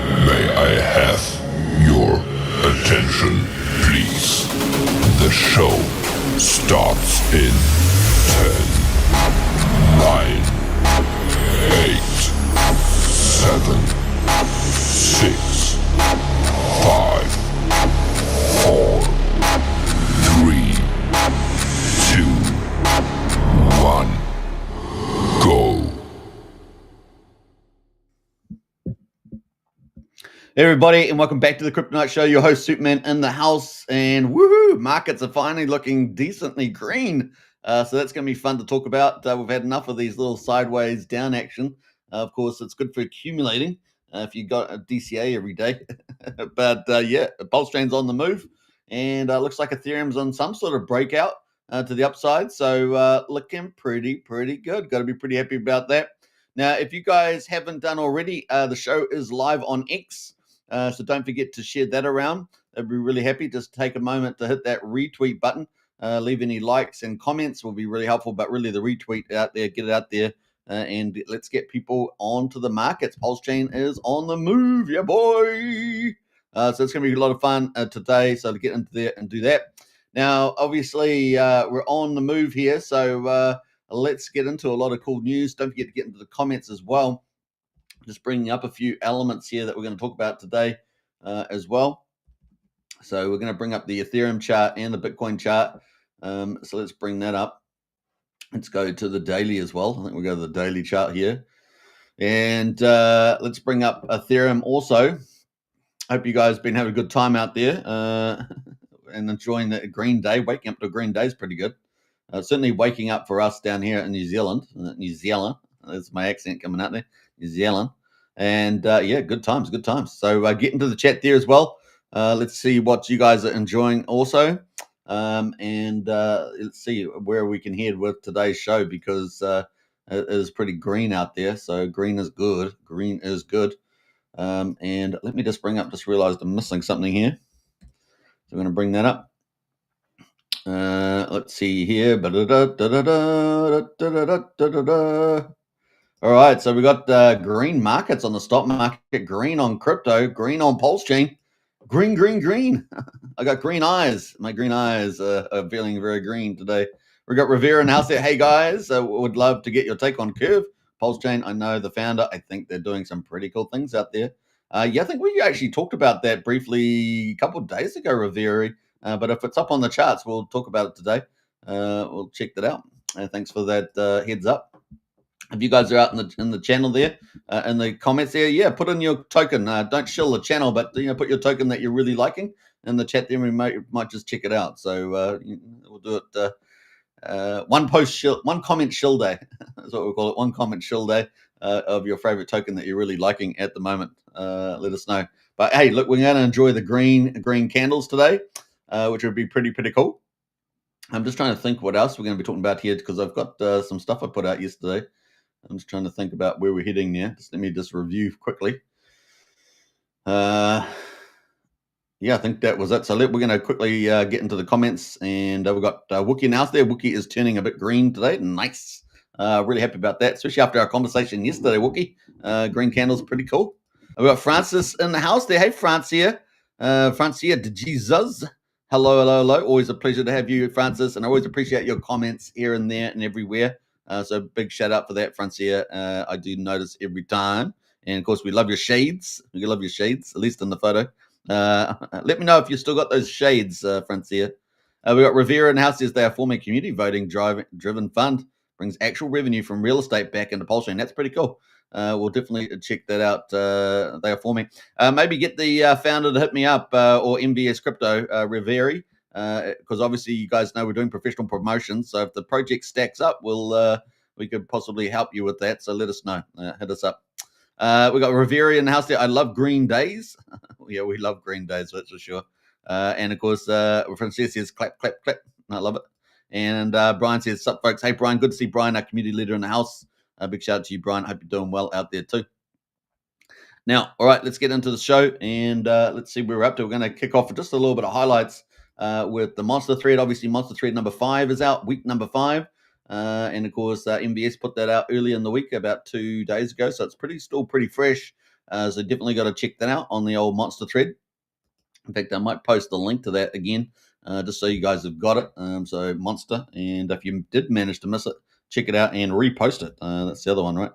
May I have your attention, please? The show starts in 10, 9, 8, 7, 6, 5, 4, 3, 2, 1, go. Hey everybody, and welcome back to the Crypto Night Show. Your host Superman in the house, and woohoo! Markets are finally looking decently green, so that's going to be fun to talk about. We've had enough of these little sideways down action. Of course, it's good for accumulating if you got a DCA every day. But yeah, PulseChain's on the move, and looks like Ethereum's on some sort of breakout to the upside. So looking pretty good. Got to be pretty happy about that. Now, if you guys haven't done already, the show is live on X. So don't forget to share that around. I'd be really happy. Just take a moment to hit that retweet button. Leave any likes and comments will be really helpful. But really, the retweet out there, get it out there, and let's get people onto the markets. PulseChain is on the move, yeah, boy. So it's going to be a lot of fun today. So to get into there and do that. Now, obviously, we're on the move here. So let's get into a lot of cool news. Don't forget to get into the comments as well. Just bringing up a few elements here that we're going to talk about today as well. So we're going to bring up the Ethereum chart and the Bitcoin chart. So let's bring that up. Let's go to the daily as well. I think we'll go to the daily chart here. And let's bring up Ethereum also. Hope you guys have been having a good time out there and enjoying the green day. Waking up to a green day is pretty good. Certainly waking up for us down here in New Zealand. There's my accent coming out there. New Zealand. And yeah, good times. So get into the chat there as well. Let's see what you guys are enjoying also. And let's see where we can head with today's show because it is pretty green out there. So green is good. And let me just realized I'm missing something here. So I'm going to bring that up. Let's see here. All right, so we got green markets on the stock market, green on crypto, green on PulseChain, green. I got green eyes. My green eyes are feeling very green today. We got Revere in the house there. Hey guys, would love to get your take on Curve. PulseChain, I know the founder. I think they're doing some pretty cool things out there. Yeah, I think we actually talked about that briefly a couple of days ago, Revere. But if it's up on the charts, we'll talk about it today. We'll check that out. Thanks for that heads up. If you guys are out in the channel there, in the comments there, yeah, put in your token. Don't shill the channel, but put your token that you're really liking in the chat there. We might just check it out. So we'll do it one comment shill day. That's what we call it. One comment shill day of your favorite token that you're really liking at the moment. Let us know. But hey, look, we're going to enjoy the green candles today, which would be pretty cool. I'm just trying to think what else we're going to be talking about here because I've got some stuff I put out yesterday. I'm just trying to think about where we're heading there. Let me review quickly. Yeah, I think that was it. So we're going to quickly get into the comments. And we've got Wookie now there. Wookie is turning a bit green today. Nice. Really happy about that, especially after our conversation yesterday, Wookie. Green candles, pretty cool. We've got Francis in the house there. Hey, Francia. Francia de Jesus. Hello. Always a pleasure to have you, Francis. And I always appreciate your comments here and there and everywhere. So big shout out for that, Francia. I do notice every time. And of course, we love your shades. We love your shades, at least in the photo. Let me know if you still got those shades, Francia. We got Revere in the house. Says they are forming a community voting driven fund. Brings actual revenue from real estate back into PulseChain. That's pretty cool. We'll definitely check that out. They are forming. Maybe get the founder to hit me up or MBS Crypto, Revere. Because obviously you guys know we're doing professional promotions. So if the project stacks up, we could possibly help you with that. So let us know. Hit us up. We got Revere in the house there. I love green days. Yeah, we love green days, that's for sure. And of course, Francis says clap. I love it. And Brian says, sup folks. Hey Brian, good to see Brian, our community leader in the house. Big shout out to you, Brian. Hope you're doing well out there too. Now, all right, let's get into the show and let's see where we're up to. We're going to kick off with just a little bit of highlights with the monster thread. Obviously, monster thread number 5 is out, week number 5. And of course, MBS put that out early in the week, about 2 days ago. So it's still pretty fresh. So definitely got to check that out on the old Monster thread. In fact, I might post the link to that again, just so you guys have got it. So Monster, and if you did manage to miss it, check it out and repost it. That's the other one, right?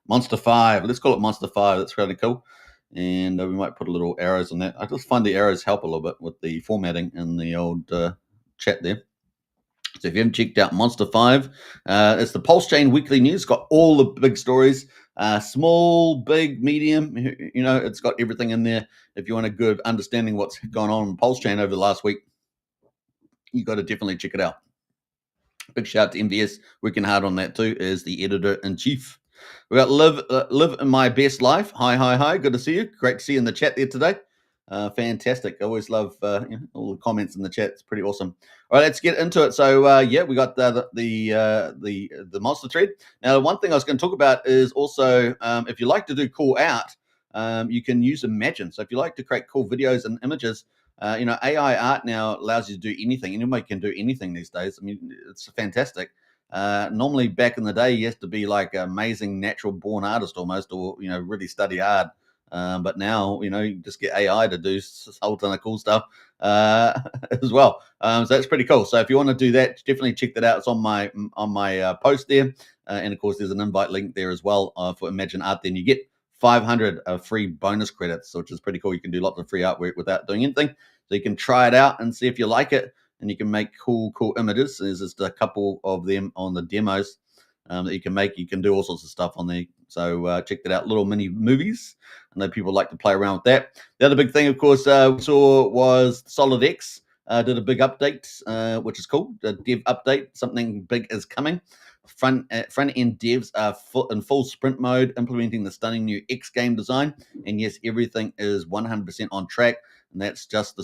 Monster 5. Let's call it Monster 5. That's really cool. And we might put a little arrows on that. I just find the arrows help a little bit with the formatting in the old chat there. So if you haven't checked out Monster 5, it's the PulseChain weekly news. Got all the big stories, small, big, medium. You know, it's got everything in there. If you want a good understanding what's gone on in PulseChain over the last week, you got to definitely check it out. Big shout out to MVS, working hard on that too, as the editor-in-chief. We got live in my best life. Hi. Good to see you. Great to see you in the chat there today. Fantastic. I always love all the comments in the chat. It's pretty awesome. All right, let's get into it. So we got the monster thread. Now, the one thing I was going to talk about is also if you like to do cool art, you can use Imagine. So if you like to create cool videos and images, AI art now allows you to do anything. Anybody can do anything these days. I mean, it's fantastic. Normally back in the day, you have to be like an amazing natural born artist almost, or really study art. But now, you just get AI to do a whole ton of cool stuff as well. So that's pretty cool. So if you want to do that, definitely check that out. It's on my post there. And of course, there's an invite link there as well for Imagine Art. Then you get 500 free bonus credits, which is pretty cool. You can do lots of free artwork without doing anything. So you can try it out and see if you like it. And you can make cool images. There's just a couple of them on the demos that you can make. You can do all sorts of stuff on there. So check that out. Little mini movies. I know people like to play around with that. The other big thing, of course, we saw was SolidX did a big update, which is cool. A dev update. Something big is coming. Front end devs are in full sprint mode, implementing the stunning new X game design. And yes, everything is 100% on track. And that's just the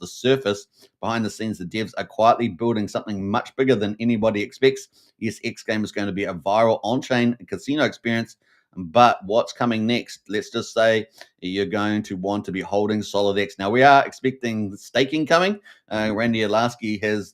surface. Behind the scenes, the devs are quietly building something much bigger than anybody expects. Yes, X Game is going to be a viral on-chain casino experience. But what's coming next? Let's just say you're going to want to be holding SolidX. Now, we are expecting staking coming. Randy Alasky has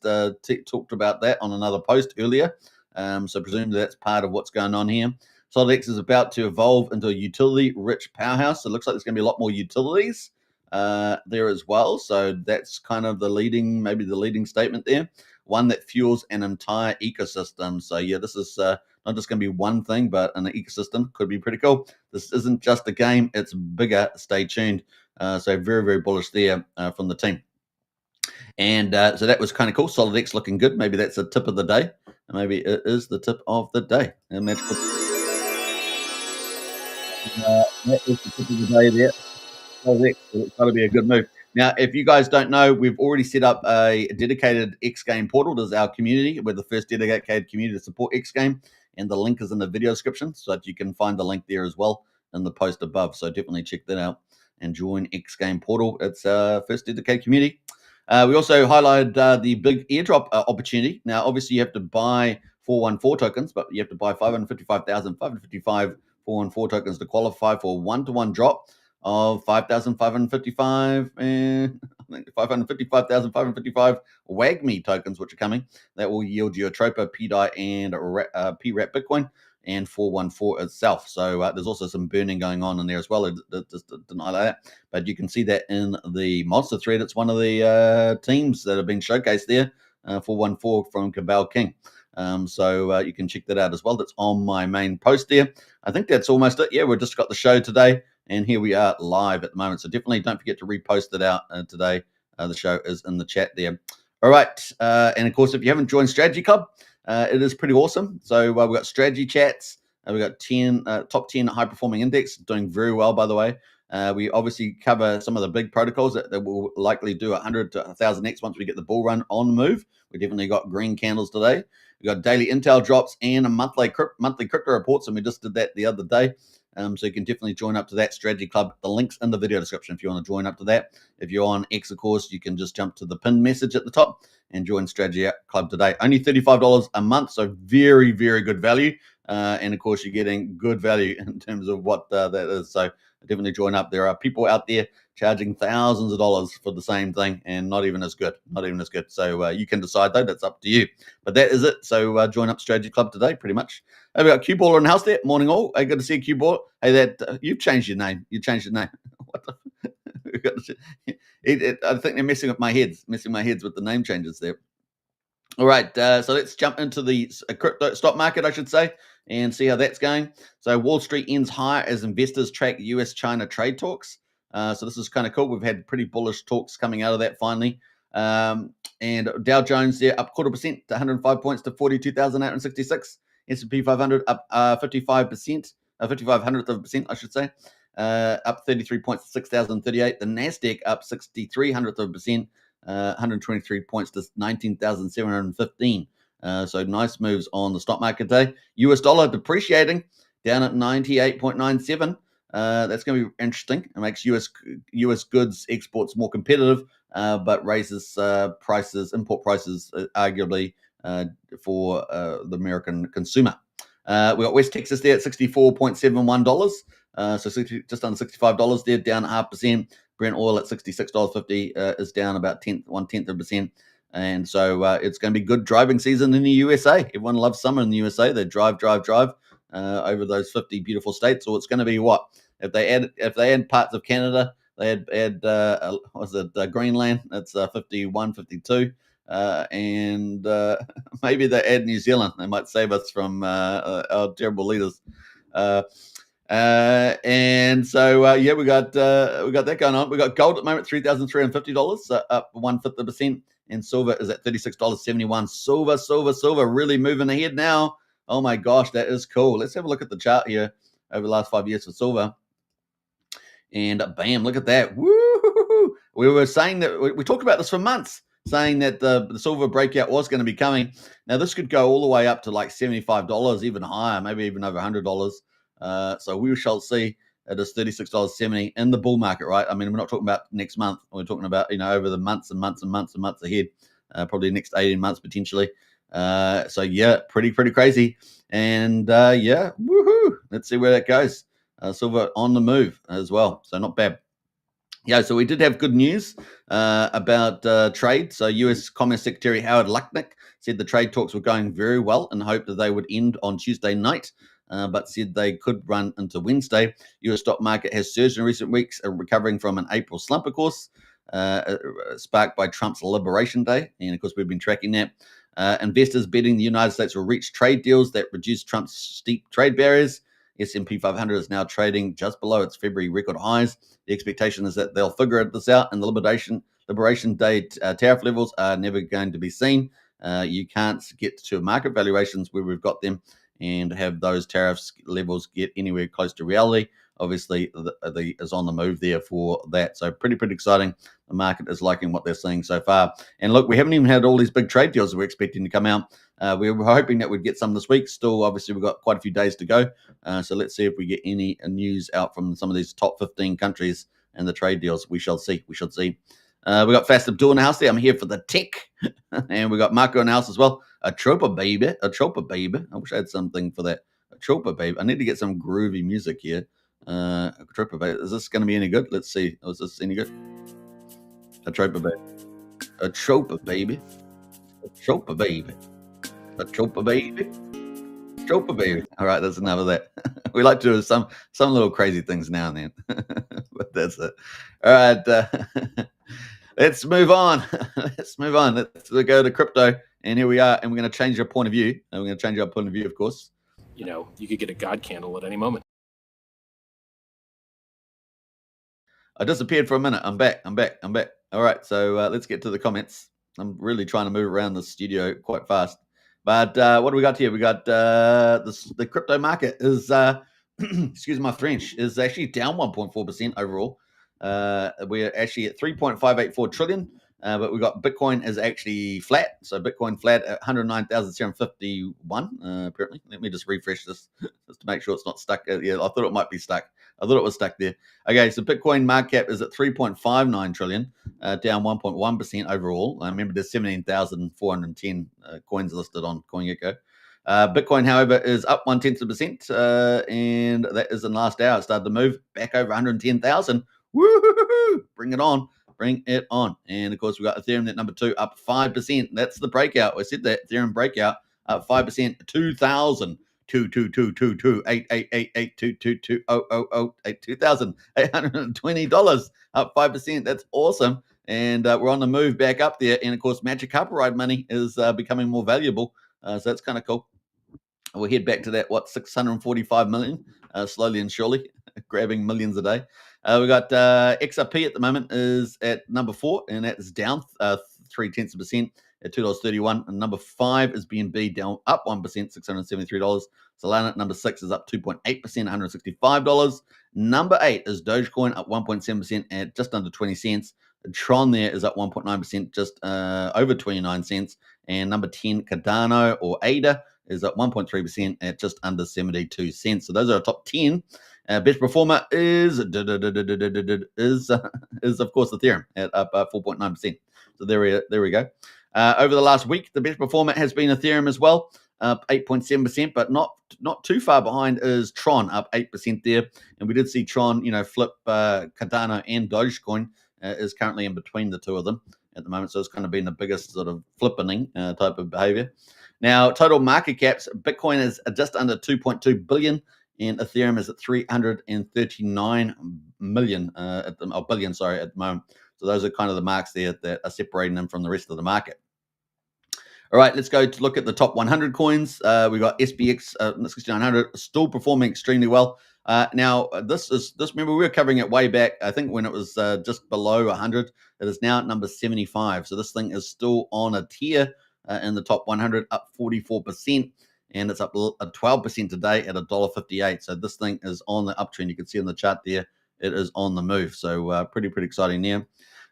talked about that on another post earlier. So presumably that's part of what's going on here. SolidX is about to evolve into a utility-rich powerhouse. So it looks like there's going to be a lot more utilities there as well. So that's kind of the leading statement there. One that fuels an entire ecosystem. So yeah, this is not just going to be one thing, but an ecosystem. Could be pretty cool. This isn't just a game, it's bigger. Stay tuned. So very, very bullish there from the team. And so that was kind of cool. SolidX looking good. Maybe that's a tip of the day. Maybe it is the tip of the day. And that's cool. That is the tip of the day there. SolidX. It's got to be a good move. Now, if you guys don't know, we've already set up a dedicated X Game portal. This is our community. We're the first dedicated community to support X Game. And the link is in the video description, so that you can find the link there as well in the post above. So definitely check that out and join X Game portal. It's our first dedicated community. We also highlighted the big airdrop opportunity. Now, obviously, you have to buy 414 tokens, but you have to buy 555,555 414 tokens to qualify for a one-to-one drop of 5,555 and I think 555,555 WAGME tokens, which are coming. That will yield you a Tropa, PDI, and PRAP Bitcoin, and 414 itself. So there's also some burning going on in there as well. Just didn't highlight that, but you can see that in the monster thread. It's one of the teams that have been showcased there, 414 from Cabal King. So you can check that out as well. That's on my main post there. I think that's almost it. Yeah, we've just got the show today, and here we are live at the moment. So definitely don't forget to repost it out today. The show is in the chat there. All right. And of course, if you haven't joined Strategy Club, it is pretty awesome. So we've got strategy chats. We've got top 10 high performing index, doing very well, by the way. We obviously cover some of the big protocols that will likely do 100 to 1,000x once we get the bull run on the move. We definitely got green candles today. We got daily intel drops and a monthly crypto reports, and we just did that the other day. So you can definitely join up to that Strategy Club. The link's in the video description if you want to join up to that. If you're on X, of course, you can just jump to the pinned message at the top and join Strategy Club today. Only $35 a month, so very, very good value. And of course, you're getting good value in terms of what that is. So definitely join up. There are people out there charging thousands of dollars for the same thing and not even as good. So you can decide though, that's up to you. But that is it. So join up Strategy Club today, pretty much. Hey, we got Q Baller in the house there. Morning all. Hey, good to see you, Q Baller. Hey, you've changed your name. What the? I think they're messing with my heads with the name changes there. All right, so let's jump into the crypto stock market, I should say, and see how that's going. So Wall Street ends higher as investors track US-China trade talks. So this is kind of cool. We've had pretty bullish talks coming out of that finally. And Dow Jones there up 0.25% to 105 points to 42,866. S&P 500 up 55%, 55 hundredth of a percent, I should say. Up 33 points to 6,038. The Nasdaq up 63 hundredth of a percent. 123 points to 19,715. So nice moves on the stock market day. US dollar depreciating down at 98.97. That's going to be interesting. It makes US goods exports more competitive, but raises import prices, arguably for the American consumer. We got West Texas there at $64.71. So just under $65 there, down 0.5%. Brent oil at $66.50 is down about 1/10 of a percent. And so it's going to be good driving season in the USA. Everyone loves summer in the USA. They drive over those 50 beautiful states. So it's going to be what? If they add parts of Canada, they add Greenland, it's 51, 52. And maybe they add New Zealand. They might save us from our terrible leaders. And so we got that going on. We got gold at the moment, $3,350, up 1/5%, and silver is at $36.71. Silver really moving ahead now. Oh my gosh, that is cool. Let's have a look at the chart here over the last 5 years for silver. And bam, look at that. Woo! We were saying that we talked about this for months, saying that the silver breakout was going to be coming. Now this could go all the way up to like $75, even higher, maybe even over $100. So we shall see. It is $36.70 in the bull market, right? I mean, we're not talking about next month. We're talking about, over the months and months and months and months ahead, probably the next 18 months potentially. So yeah, pretty crazy. And woohoo! Let's see where that goes. Silver on the move as well, so not bad. Yeah, so we did have good news about trade. So U.S. Commerce Secretary Howard Lutnick said the trade talks were going very well and hoped that they would end on Tuesday night, but said they could run into Wednesday. U.S. stock market has surged in recent weeks, recovering from an April slump, of course, sparked by Trump's Liberation Day. And, of course, we've been tracking that. Investors betting the United States will reach trade deals that reduce Trump's steep trade barriers. S&P 500 is now trading just below its February record highs. The expectation is that they'll figure this out, and the Liberation Day tariff levels are never going to be seen. You can't get to market valuations where we've got them and have those tariffs levels get anywhere close to reality. Obviously, the is on the move there for that. So pretty exciting. The market is liking what they're seeing so far. And look, we haven't even had all these big trade deals that we're expecting to come out. We were hoping that we'd get some this week. Still, obviously, we've got quite a few days to go. So let's see if we get any news out from some of these top 15 countries and the trade deals. We shall see. We got Fast Abdul in the house there. I'm here for the tech. And we got Marco in the house as well. A trooper baby. I wish I had something for that. A trooper baby. I need to get some groovy music here. A trooper baby. Is this going to be any good? Let's see. Is this any good? A trooper baby. A trooper baby. A trooper baby. A trooper baby. Trooper baby. All right, that's enough of that. We like to do some little crazy things now and then. But that's it. All right. Let's move on. Let's go to crypto. And here we are. And we're going to change our point of view. And we're going to change our point of view, of course. You could get a God candle at any moment. I disappeared for a minute. I'm back. All right. So let's get to the comments. I'm really trying to move around the studio quite fast. But what do we got here? We got the crypto market is, excuse my French, is actually down 1.4% overall. We're actually at 3.584 trillion, but we got Bitcoin is actually flat. So Bitcoin flat at 109,751, apparently. Let me just refresh this just to make sure it's not stuck. Yeah, I thought it might be stuck. I thought it was stuck there. Okay, so Bitcoin market cap is at 3.59 trillion, down 1.1% overall. I remember there's 17,410 coins listed on CoinGecko. Bitcoin, however, is up 0.1%, and that is in the last hour. It started to move back over 110,000. Woo! Bring it on. Bring it on. And of course, we've got Ethereum at number 2 up 5%. That's the breakout. I said that Ethereum breakout up 5%, 2,000. $2,820 up 5%. That's awesome. And we're on the move back up there. And of course, Magic Carpet Ride money is becoming more valuable. So that's kind of cool. We'll head back to that, 645 million, slowly and surely, grabbing millions a day. We got XRP at the moment is at number 4, and that is down 0.3% at $2.31. And number 5 is BNB, down up 1%, $673. Solana at number 6 is up 2.8%, $165. Number 8 is Dogecoin, up 1.7% at just under 20 cents. Tron there is up 1.9%, just over 29 cents. And number 10, Cardano or ADA, is up 1.3% at just under 72 cents. So those are our top 10. Best performer is of course Ethereum at up 4.9%. So there we go. Over the last week, the best performer has been Ethereum as well, up 8.7%, but not too far behind is Tron, up 8% there. And we did see Tron, flip Cardano and Dogecoin, is currently in between the two of them at the moment. So it's kind of been the biggest sort of flippening type of behavior. Now, total market caps, Bitcoin is just under 2.2 billion, and Ethereum is at 339 million billion, at the moment. So those are kind of the marks there that are separating them from the rest of the market. All right, let's go to look at the top 100 coins. We got SPX 6900 still performing extremely well. Now, this remember, we were covering it way back, I think, when it was just below 100. It is now at number 75. So this thing is still on a tier in the top 100, up 44%, and it's up 12% today at $1.58. So this thing is on the uptrend. You can see on the chart there, it is on the move. So pretty exciting there.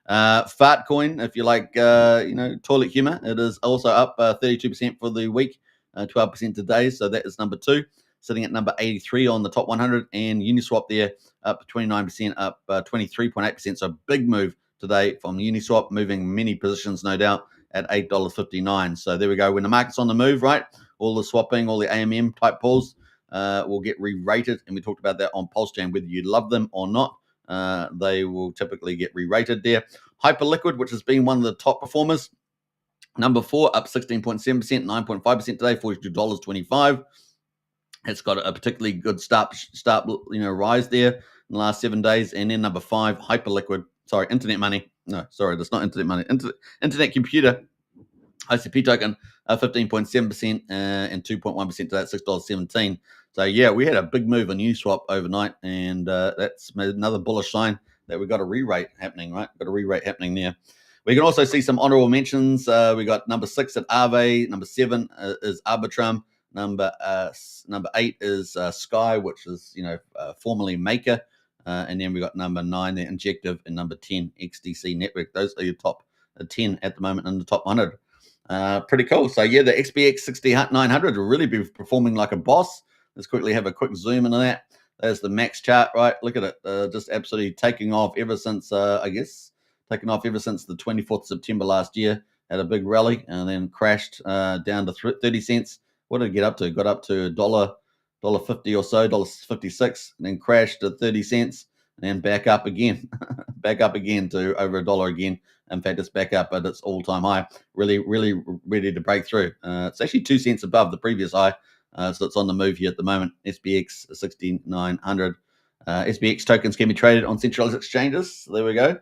Fart coin, if you like, toilet humor, it is also up 32% for the week, 12% today. So that is number 2, sitting at number 83 on the top 100. And Uniswap there up 29%, up 23.8%. So big move today from Uniswap, moving many positions, no doubt, at $8.59. So there we go. When the market's on the move, right, all the swapping, all the AMM type pulls will get re-rated. And we talked about that on PulseChain, whether you love them or not. They will typically get re-rated there. Hyperliquid, which has been one of the top performers, number 4, up 16.7%, 9.5% today, $42.25. It's got a particularly good start, rise there in the last 7 days. And then number 5, Hyperliquid. Sorry, Internet Money. No, sorry, that's not Internet Money. Internet Computer, ICP token, 15.7% and 2.1% to that, $6.17. So, yeah, we had a big move on Uniswap overnight, and that's another bullish sign that we've got a re-rate happening, right? Got a re-rate happening there. We can also see some honorable mentions. We got number 6 at Aave. Number 7 is Arbitrum. Number 8 is Sky, which is, formerly Maker. And then we got number 9 there, Injective, and number 10, XDC Network. Those are your top 10 at the moment in the top 100. Pretty cool. So, yeah, the XBX 6900 will really be performing like a boss. Let's quickly have a quick zoom into that. There's the max chart, right? Look at it. Just absolutely taking off ever since, taking off ever since the 24th of September last year. Had a big rally and then crashed down to 30 cents. What did it get up to? Got up to $1.50 or so, $1.56, and then crashed to 30 cents and then back up again. Back up again to over $1 again. In fact, it's back up at its all-time high. Really, really ready to break through. It's actually 2 cents above the previous high. So it's on the move here at the moment. SPX 6900. SPX tokens can be traded on centralized exchanges. There we go.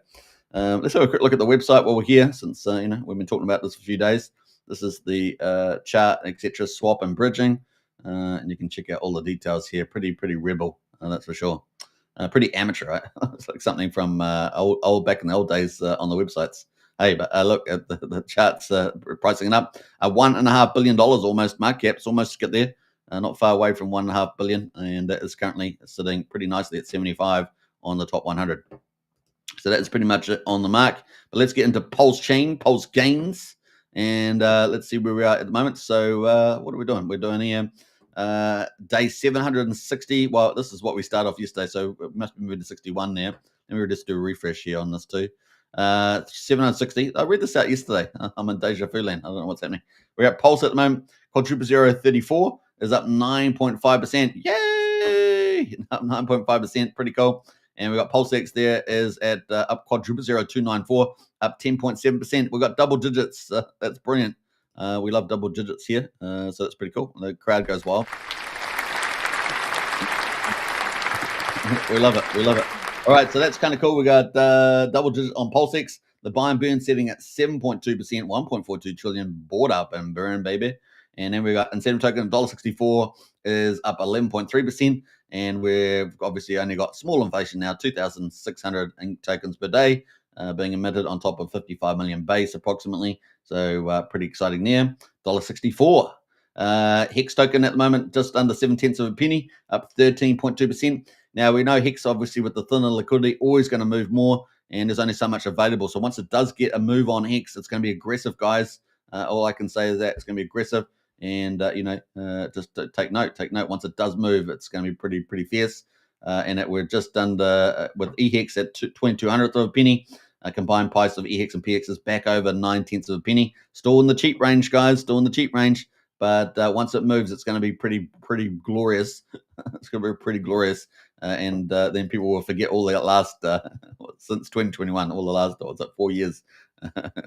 Let's have a quick look at the website while we're here, since we've been talking about this for a few days. This is the chart, etc., swap and bridging, and you can check out all the details here. Pretty rebel, that's for sure. Pretty amateur, right? It's like something from old back in the old days on the websites. Hey, but look at the charts pricing it up. $1.5 billion almost market cap. It's almost get there. Not far away from $1.5 billion, and that is currently sitting pretty nicely at 75 on the top 100. So that's pretty much it on the mark. But let's get into PulseChain, Pulse Gains, and let's see where we are at the moment. So what are we doing? We're doing here day 760. Well, this is what we started off yesterday, so it must be moving to 61 there. And we'll just do a refresh here on this too. 760. I read this out yesterday. I'm in deja vu land. I don't know what's happening. We're at Pulse at the moment. Quadruple 034 is up 9.5%. Yay! Up 9.5%. Pretty cool. And we got PulseX there is at up Quadruple 0294, up 10.7%. We've got double digits. That's brilliant. We love double digits here. So that's pretty cool. The crowd goes wild. We love it. We love it. All right, so that's kind of cool. We got double digits on PulseX. The buy and burn setting at 7.2%, 1.42 trillion bought up and burn, baby. And then we got incentive token $1.64 is up 11.3%. And we've obviously only got small inflation now, 2,600 tokens per day being emitted on top of 55 million base approximately. So pretty exciting there. $1.64. Hex token at the moment just under 0.7 of a penny, up 13.2%. Now we know Hex obviously with the thinner liquidity always going to move more, and there's only so much available. So once it does get a move on Hex, it's going to be aggressive, guys. All I can say is that it's going to be aggressive, and just take note. Take note. Once it does move, it's going to be pretty fierce. And we're just under with EHEX at 2,200th of a penny. Combined price of EHEX and PX is back over 9/10 of a penny. Still in the cheap range, guys. Still in the cheap range. But once it moves, it's going to be pretty glorious. It's going to be pretty glorious. And then people will forget all that last, since 2021, all the last, 4 years,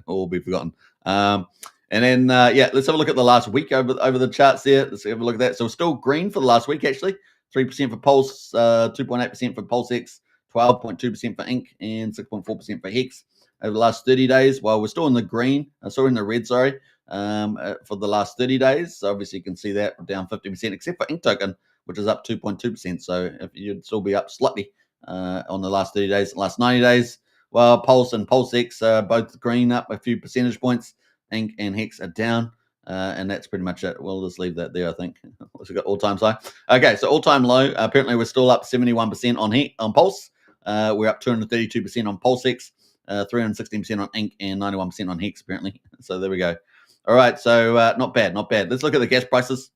all will be forgotten. And then, let's have a look at the last week over the charts there. Let's have a look at that. So we're still green for the last week, actually. 3% for Pulse, 2.8% for PulseX, 12.2% for Inc., and 6.4% for Hex over the last 30 days. Well, we're still in the green, in the red, sorry, for the last 30 days. So obviously you can see that down 50%, except for Inc. token, which is up 2.2%. So if you'd still be up slightly on the last 30 days, last 90 days. Well, Pulse and PulseX are both green, up a few percentage points. Inc. and Hex are down. And that's pretty much it. We'll just leave that there, I think. We've got all-time high. Okay, so all-time low. Apparently, we're still up 71% on Pulse. We're up 232% on PulseX, 316% on Inc., and 91% on Hex, apparently. So there we go. All right, so not bad, not bad. Let's look at the gas prices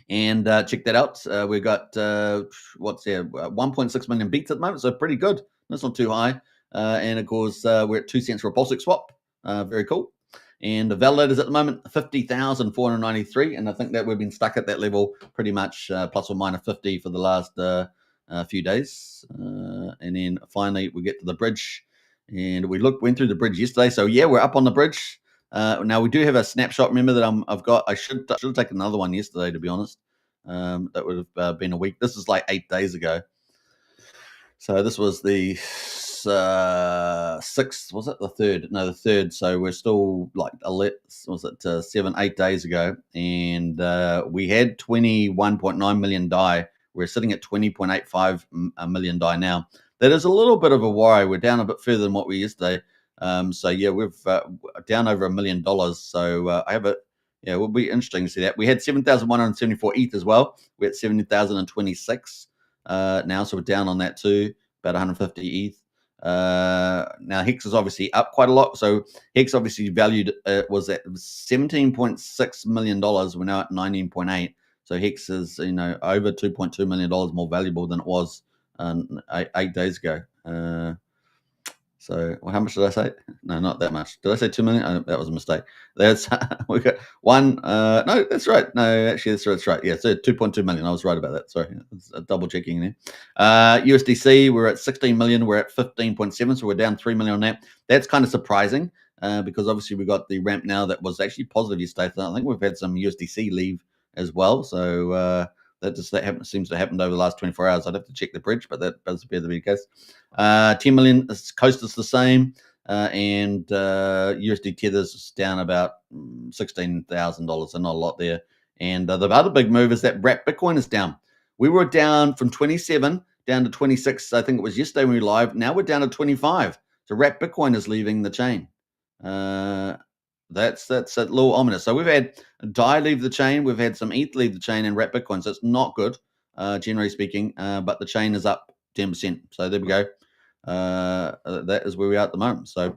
and check that out. We've got, 1.6 million beats at the moment, so pretty good. That's not too high. And, of course, we're at 2 cents for a PulseX swap. Very cool. And the validators at the moment, 50,493. And I think that we've been stuck at that level pretty much plus or minus 50 for the last few days. And then finally, we get to the bridge. And we went through the bridge yesterday. So, yeah, we're up on the bridge. Now, we do have a snapshot. Remember that I've got, I should have taken another one yesterday, to be honest. That would have been a week. This is like 8 days ago. So this was the 6th, was it the 3rd? No, the 3rd. So we're still like 7, 8 days ago, and we had 21.9 million DAI. We're sitting at 20.85 million DAI now. That is a little bit of a worry. We're down a bit further than what we yesterday. So yeah, we've down over $1 million. So I have it. Yeah, it will be interesting to see that. We had 7,174 ETH as well. We're at 70,026 now, so we're down on that too, about 150 ETH. Now Hex is obviously up quite a lot. So Hex obviously valued was at $17.6 million. We're now at 19.8. So Hex is over $2.2 million more valuable than it was 8 days ago. So how much did I say? No, not that much. Did I say 2 million? Oh, that was a mistake. That's we got one. No, that's right. No, actually, that's right. Yeah, so 2.2 million. I was right about that. Sorry, double checking there. USDC, we're at 16 million. We're at 15.7, so we're down 3 million on that. That's kind of surprising because obviously we got the ramp now that was actually positive yesterday. So I think we've had some USDC leave as well. So that seems to have happened over the last 24 hours. I'd have to check the bridge, but that does appear to be the case. 10 million, Coast is the same. And USD Tethers is down about $16,000, so not a lot there. And the other big move is that wrapped Bitcoin is down. We were down from 27 down to 26. I think it was yesterday when we were live. Now we're down to 25. So wrapped Bitcoin is leaving the chain. That's a little ominous. So we've had DAI leave the chain, we've had some ETH leave the chain, and wrapped Bitcoin. So it's not good, generally speaking. But the chain is up 10%. So there we go. That is where we are at the moment. So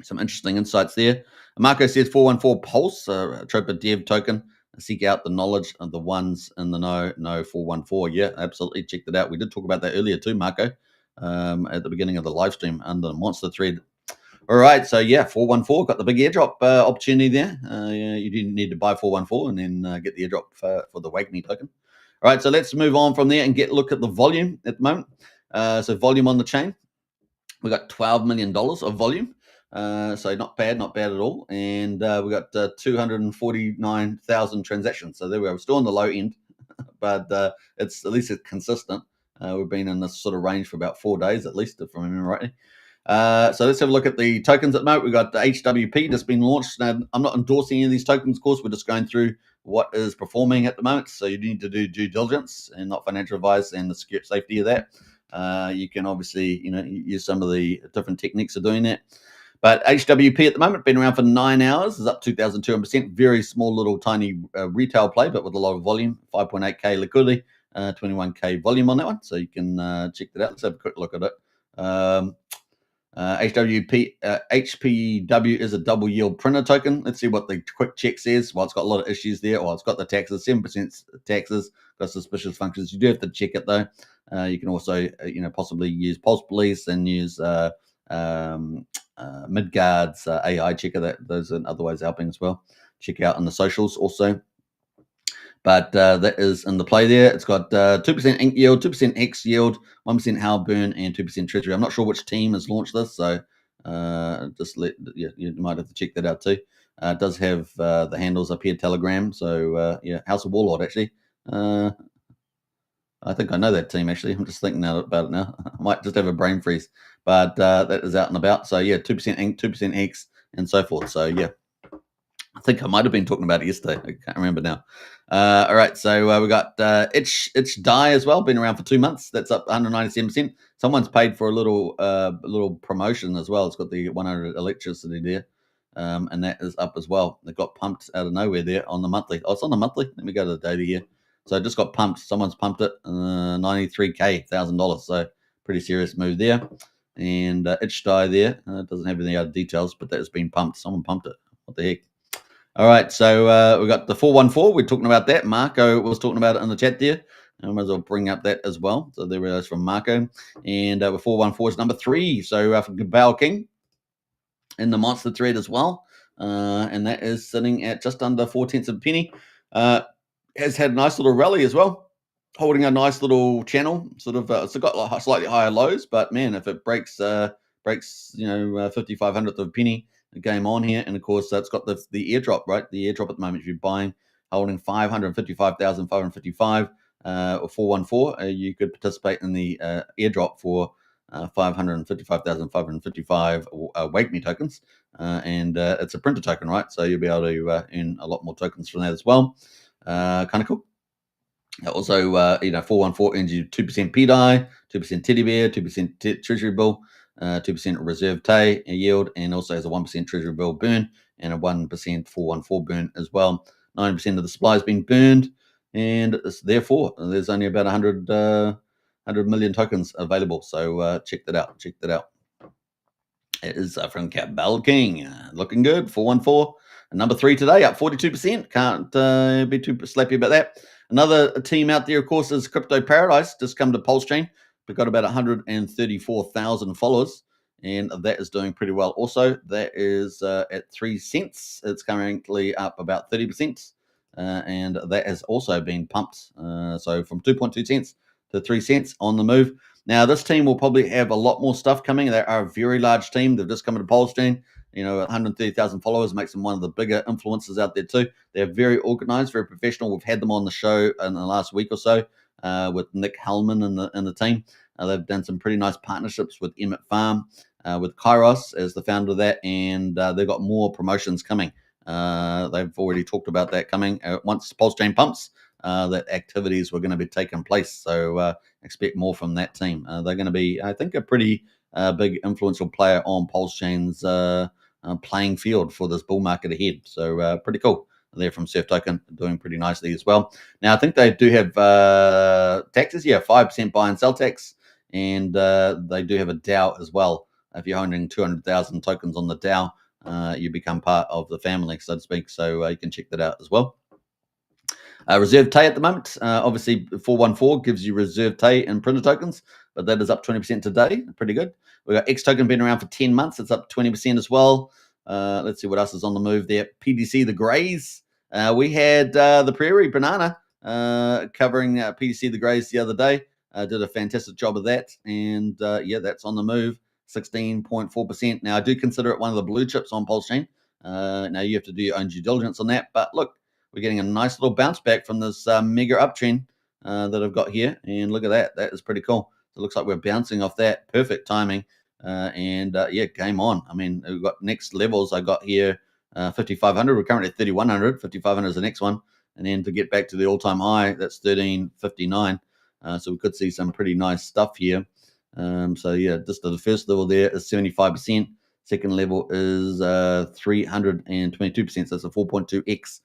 some interesting insights there. Marco says 414 Pulse, Tropa Dev token. Seek out the knowledge of the ones in the know. No 414. Yeah, absolutely. Check that out. We did talk about that earlier too, Marco, at the beginning of the live stream under the monster thread. All right, so yeah, 414 got the big airdrop opportunity there. You didn't need to buy 414 and then get the airdrop for the Wake Me token. All right, so let's move on from there and look at the volume at the moment. So volume on the chain, we got $12 million of volume. So not bad at all. And we got 249,000 transactions. So there we are. We're still on the low end, but it's at least it's consistent. We've been in this sort of range for about 4 days at least, if I remember rightly. So let's have a look at the tokens at the moment. We've got the HWP that's been launched. Now, I'm not endorsing any of these tokens, of course. We're just going through what is performing at the moment. So you need to do due diligence and not financial advice and the safety of that. You can obviously, use some of the different techniques of doing that. But HWP at the moment, been around for 9 hours, is up 2,200%. Very small little tiny retail play, but with a lot of volume, 5.8K liquidity, 21K volume on that one. So you can check that out. Let's have a quick look at it. HPW is a double yield printer token. Let's see what the quick check says. Well, it's got a lot of issues there. Well, it's got the taxes, 7% taxes, got suspicious functions. You do have to check it though. You can also, possibly use Pulse Police and use Midgard's AI checker. Those are other ways helping as well. Check out on the socials also. But that is in the play there. It's got 2% ink yield, 2% X yield, 1% Howl Burn, and 2% Treasury. I'm not sure which team has launched this, so you might have to check that out too. It does have the handles up here, Telegram. So House of Warlord actually. I think I know that team actually. I'm just thinking about it now. I might just have a brain freeze, but that is out and about. So yeah, 2% ink, 2% X, and so forth. So yeah. I think I might have been talking about it yesterday. I can't remember now. All right, so we got Itch Die as well. Been around for 2 months. That's up 197%. Someone's paid for a little promotion as well. It's got the 100 electricity there, and that is up as well. It got pumped out of nowhere there on the monthly. Oh, it's on the monthly. Let me go to the data here. So it just got pumped. Someone's pumped it, $93K, $1,000. So pretty serious move there. And Itch Die there. It doesn't have any other details, but that has been pumped. Someone pumped it. What the heck? All right, so we got the 414. We're talking about that. Marco was talking about it in the chat there. I might as well bring up that as well. So there it is from Marco. And 414 is number 3. So for Gabal King in the monster thread as well. And that is sitting at just under 4/10 of a penny. Has had a nice little rally as well, holding a nice little channel. Sort of, it's got slightly higher lows, but man, if it breaks 5,500th of a penny, game on here, and of course it's got the airdrop, right? The airdrop at the moment, if you're buying, holding 555,555 or 414, you could participate in the airdrop for 555,555 Wake Me tokens, and it's a printer token, right? So you'll be able to earn a lot more tokens from that as well. Kind of cool. Also, 414 earns you 2% PDI, 2% Teddy Bear, 2% Treasury Bill, 2% Reserve Tay yield, and also has a 1% Treasury Bill burn and a 1% 414 burn as well. 90% of the supply has been burned, and therefore there's only about 100 million tokens available. So check that out. It is from Cabal King, looking good. 414, number 3 today, up 42%. Can't be too slappy about that. Another team out there, of course, is Crypto Paradise. Just come to PulseChain. We've got about 134,000 followers, and that is doing pretty well. Also, that is at 3 cents. It's currently up about 30%, and that has also been pumped. So from 2.2 cents to 3 cents on the move. Now, this team will probably have a lot more stuff coming. They are a very large team. They've just come into PulseChain. 130,000 followers makes them one of the bigger influencers out there too. They're very organized, very professional. We've had them on the show in the last week or so with Nick Hellman and the team. They've done some pretty nice partnerships with Emmett Farm, with Kairos as the founder of that, and they've got more promotions coming. They've already talked about that coming. Once PulseChain pumps, that activities were going to be taking place. So expect more from that team. They're going to be, I think, a pretty big influential player on PulseChain's playing field for this bull market ahead. So pretty cool. They're from Surf Token, doing pretty nicely as well. Now, I think they do have taxes. 5% buy and sell tax. And they do have a DAO as well. If you're holding 200,000 tokens on the DAO, you become part of the family, so to speak. So you can check that out as well. Reserve Tay at the moment. Obviously, 414 gives you Reserve Tay and printer tokens. but that is up 20% today. Pretty good. We got X token been around for 10 months. It's up 20% as well. Let's see what else is on the move there. PDC, the Greys. We had the Prairie Banana covering PDC, the Greys the other day. Did a fantastic job of that. And yeah, that's on the move, 16.4%. Now, I do consider it one of the blue chips on PulseChain. Now, you have to do your own due diligence on that. But look, we're getting a nice little bounce back from this mega uptrend that I've got here. And look at that. That is pretty cool. So it looks like we're bouncing off that. Perfect timing. Yeah, game on. I mean, we've got next levels. I got here 5,500. We're currently at 3,100. 5,500 is the next one. And then to get back to the all-time high, that's 1,359. So we could see some pretty nice stuff here. So yeah, just the first level there is 75%. Second level is 322%. So it's a 4.2x.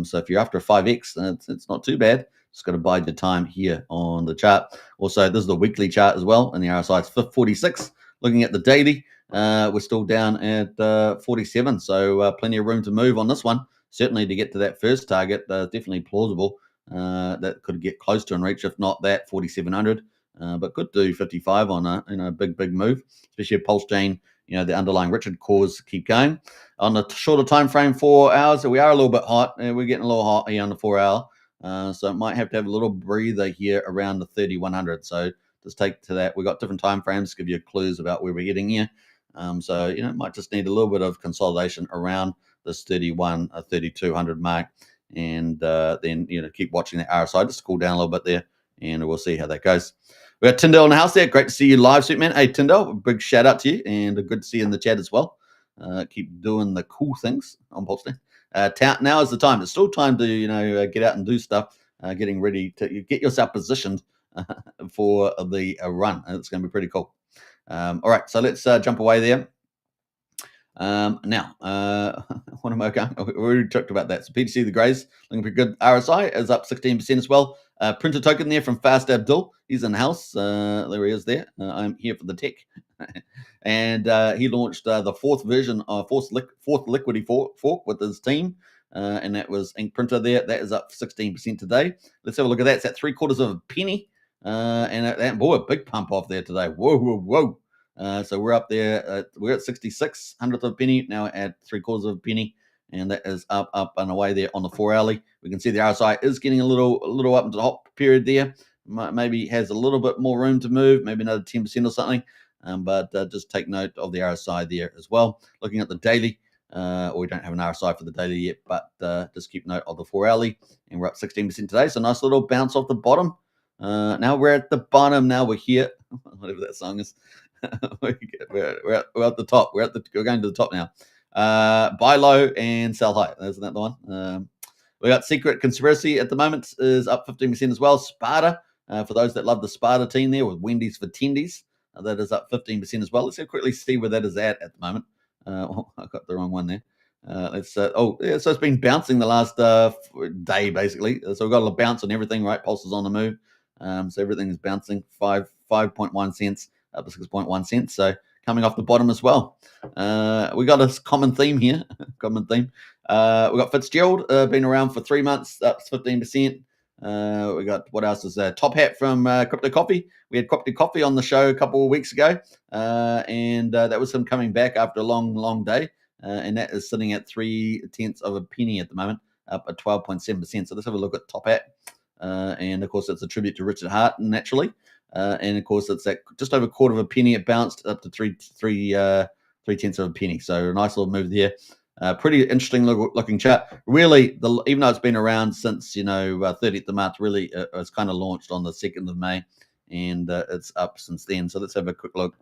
So if you're after a 5x, it's not too bad. Just got to bide your time here on the chart. Also, this is the weekly chart as well, and the RSI is 46. Looking at the daily, we're still down at 47. So plenty of room to move on this one. Certainly to get to that first target, definitely plausible. That could get close to and reach, if not that, 4,700. But could do 55 on a big move, especially if PulseChain, the underlying Richard cores keep going. On the shorter time frame, 4 hours, so we are a little bit hot. We're getting a little hot here on the 4 hour. So it might have to have a little breather here around the 3,100. So just take to that. We've got different time frames to give you clues about where we're heading here. So it might just need a little bit of consolidation around this 3,200 mark. And then, keep watching the RSI just to cool down a little bit there. And we'll see how that goes. We got Tyndall in the house there. Great to see you live, Superman. Hey, Tyndall, big shout out to you. And good to see you in the chat as well. Keep doing the cool things on PulseChain. Now is the time. It's still time to get out and do stuff. Getting ready to get yourself positioned for the run. It's going to be pretty cool. All right, so let's jump away there. Now, what am I going? We already talked about that. So PDC, the Greys, looking pretty good. RSI is up 16% as well. Printer token there from Fast Abdul. He's in the house. There he is there. I'm here for the tech. And he launched the fourth version of fourth liquidity fork with his team. And that was Ink Printer there. That is up 16% today. Let's have a look at that. It's at 3/4 of a penny. And boy, a big pump off there today. Whoa. So we're up there. We're at 66 hundredth of a penny. Now at 3/4 of a penny. And that is up and away there on the 4 hourly. We can see the RSI is getting a little up into the hot period there. Maybe has a little bit more room to move, maybe another 10% or something. But just take note of the RSI there as well. Looking at the daily, we don't have an RSI for the daily yet, but just keep note of the 4 hourly. And we're up 16% today. So nice little bounce off the bottom. Now we're at the bottom. Now we're here. Whatever that song is. we're at the top. We're going to the top now. Buy low and sell high. Isn't that the one? We got Secret Conspiracy at the moment is up 15% as well. Sparta, for those that love the Sparta team there with Wendy's for Tendies, that is up 15% as well. Let's quickly see where that is at the moment. I got the wrong one there. So it's been bouncing the last day basically. So we've got a bounce on everything, right? Pulse is on the move. So everything is bouncing 5.1 cents up to 6.1 cents. So coming off the bottom as well. We got a common theme here. We got Fitzgerald, been around for 3 months, up 15%. We got, what else is there? Top Hat from Crypto Coffee. We had Crypto Coffee on the show a couple of weeks ago. And that was him coming back after a long day. And that is sitting at 3/10 of a penny at the moment, up at 12.7%. So let's have a look at Top Hat. And of course, it's a tribute to Richard Hart, naturally. And of course, it's at just over 1/4 of a penny. It bounced up to 3/10 of a penny. So a nice little move there. Pretty interesting looking chart. Really, even though it's been around since 30th of March, really it's kind of launched on the 2nd of May, and it's up since then. So let's have a quick look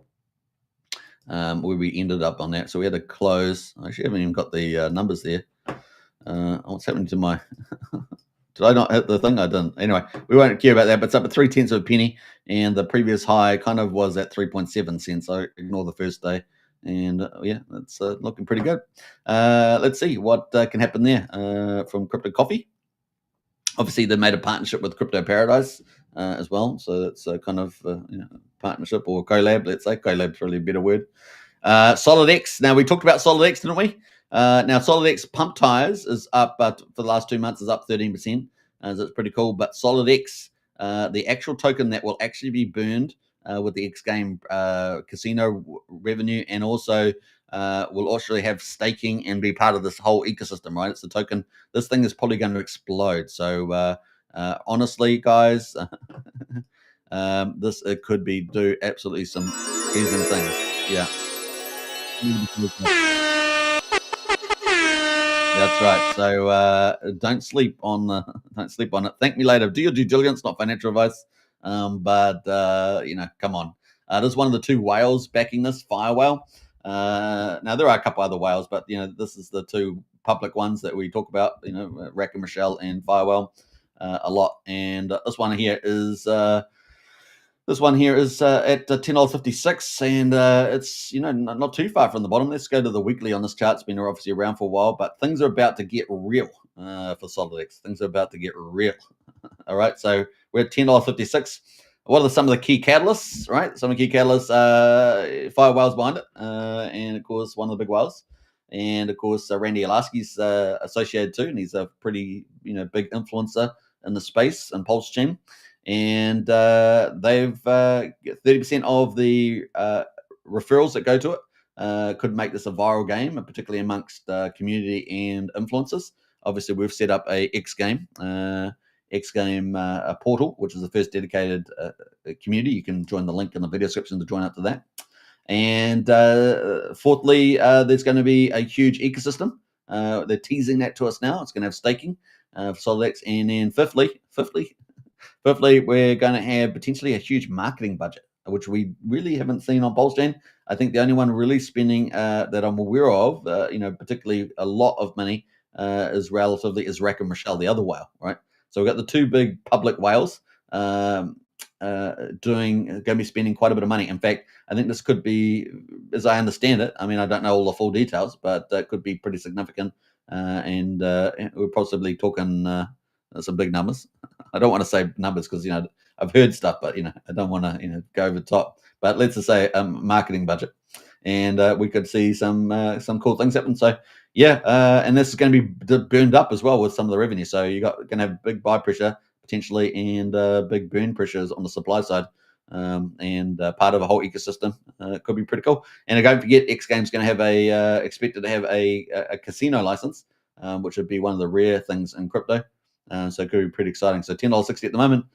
where we ended up on that. So we had a close. I actually haven't even got the numbers there. What's happening to my? Did I not hit the thing? I didn't. Anyway, we won't care about that, but it's up at 3/10 of a penny, and the previous high kind of was at 3.7 cents. So ignore the first day. And yeah, that's looking pretty good. Let's see what can happen there from Crypto Coffee. Obviously, they made a partnership with Crypto Paradise as well. So that's kind of partnership or collab, let's say. Collab's probably a better word. SolidX. Now, we talked about SolidX, didn't we? Now, SolidX pump tires is up, but for the last 2 months is up 13%. So it's pretty cool. But SolidX, the actual token that will actually be burned with the X game casino revenue, and also will also have staking and be part of this whole ecosystem, right? It's the token. This thing is probably going to explode. So honestly, guys, this it could be do absolutely some amazing things. Yeah. That's right. So don't sleep on it. Thank me later. Do your due diligence, not financial advice. But come on. There's one of the two whales backing this, Fire Whale. Now there are a couple other whales, but this is the two public ones that we talk about. Rack and Michelle and Fire Whale a lot. And this one here is at $10.56, and it's not too far from the bottom. Let's go to the weekly on this chart. It's been obviously around for a while, but things are about to get real for SolidX. Things are about to get real. All right, so we're at $10.56. What are some of the key catalysts? Right, some of the key catalysts. Fire Whale's behind it, and of course one of the big whales, and of course Randy Alasky's associated too, and he's a pretty big influencer in the space and PulseChain. And they've 30% of the referrals that go to it could make this a viral game, particularly amongst community and influencers. Obviously, we've set up a X game portal, which is the first dedicated community. You can join the link in the video description to join up to that. And fourthly, there's going to be a huge ecosystem. They're teasing that to us now. It's going to have staking for SolidX. And then fifthly, we're going to have potentially a huge marketing budget, which we really haven't seen on PulseChain. I think the only one really spending that I'm aware of, particularly a lot of money, is Rack and Michelle, the other whale, right? So we've got the two big public whales going to be spending quite a bit of money. In fact, I think this could be, as I understand it, I mean, I don't know all the full details, but it could be pretty significant. And we're possibly talking some big numbers. I don't want to say numbers because I've heard stuff, but I don't want to go over the top. But let's just say marketing budget, and we could see some cool things happen. So and this is going to be burned up as well with some of the revenue. So you're going to have big buy pressure potentially, and big burn pressures on the supply side, and part of a whole ecosystem. It could be pretty cool. And don't forget, X Games going to have expected to have a casino license, which would be one of the rare things in crypto. So it could be pretty exciting. So $10.60 at the moment.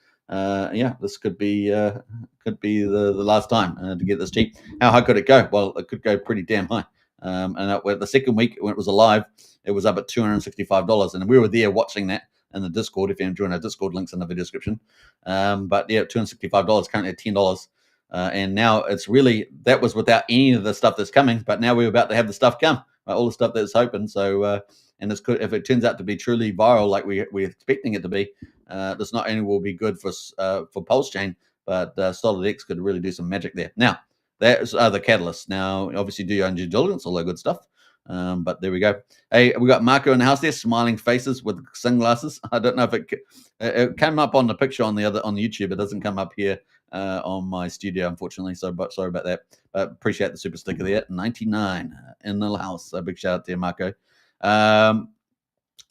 This could be the last time to get this cheap. How high could it go? Well, it could go pretty damn high. And the second week when it was alive, it was up at $265, and we were there watching that in the Discord. If you join our Discord, links in the video description. $265 currently at $10. And now it's really, that was without any of the stuff that's coming, but now we're about to have the stuff come, right? All the stuff that's open. So and this could, if it turns out to be truly viral like we're expecting it to be, this not only will be good for PulseChain, but SolidX could really do some magic there. Now, that's the catalysts. Now, obviously, do your own due diligence, all that good stuff. But there we go. Hey, we got Marco in the house there, smiling faces with sunglasses. I don't know if it came up on the picture on the YouTube. It doesn't come up here on my studio, unfortunately. So, but sorry about that. But appreciate the super sticker there. 99 in the house. A big shout out to you, Marco.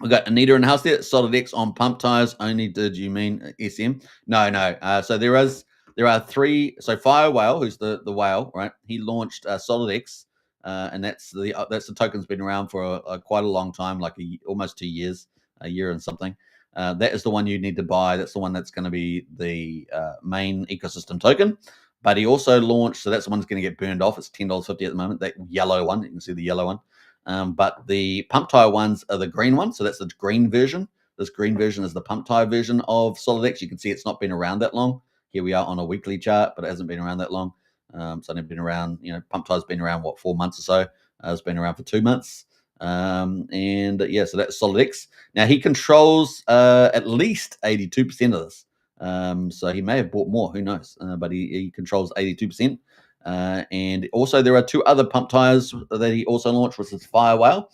We got Anita in the house there. SolidX on pump tires only. Did you mean SM? No. So there are three. So Fire Whale, who's the whale, right? He launched SolidX, and that's the token's been around for quite a long time, like almost 2 years, a year and something. That is the one you need to buy. That's the one that's going to be the main ecosystem token. But he also launched, so that's the one that's going to get burned off. It's $10.50 at the moment. That yellow one, you can see the yellow one. But the pump tire ones are the green one. So that's the green version. This green version is the pump tire version of SolidX. You can see it's not been around that long. Here we are on a weekly chart, but it hasn't been around that long. So it's been around, pump tire's been around, 4 months or so. It's been around for 2 months. So that's SolidX. Now he controls at least 82% of this. So he may have bought more, who knows? But he controls 82%. And also there are two other pump tires that he also launched, which is Fire Whale.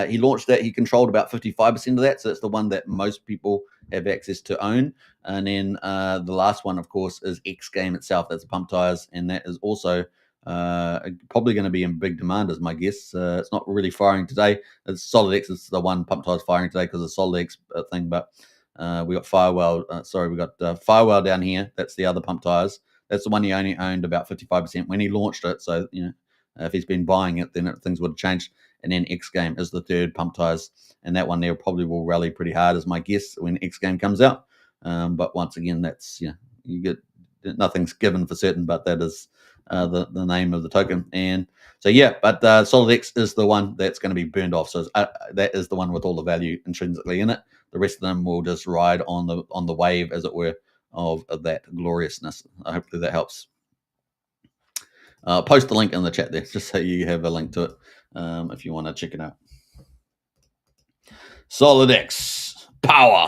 He launched that. He controlled about 55% of that. So that's the one that most people have access to own. And then the last one, of course, is X Game itself. That's pump tires. And that is also probably going to be in big demand, is my guess. It's not really firing today. It's SolidX is the one pump tires firing today because of the SolidX thing. But we got Fire Whale. We got Fire Whale down here. That's the other pump tires. that's the one he only owned about 55% when he launched it. So, if he's been buying it, then things would have changed. And then X Game is the third pump tires, and that one there probably will rally pretty hard, is my guess, when X Game comes out. But once again, that's you get nothing's given for certain, but that is the name of the token. And so but SolidX is the one that's going to be burned off. So that is the one with all the value intrinsically in it. The rest of them will just ride on the wave, as it were, of that gloriousness. Hopefully that helps. Post the link in the chat there, just so you have a link to it if you want to check it out. SolidX, power.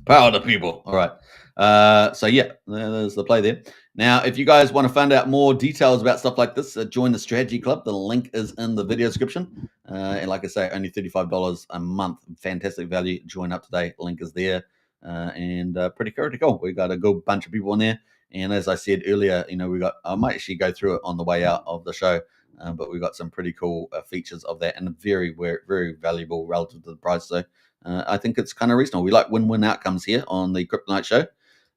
Power to people. All right. There's the play there. Now, if you guys want to find out more details about stuff like this, join the Strategy Club. The link is in the video description. And like I say, only $35 a month. Fantastic value. Join up today. Link is there. And pretty cool. We got a good bunch of people in there. And as I said earlier, I might actually go through it on the way out of the show. But we've got some pretty cool features of that, and very, very, very valuable relative to the price. So I think it's kind of reasonable. We like win-win outcomes here on the Crypto Night Show.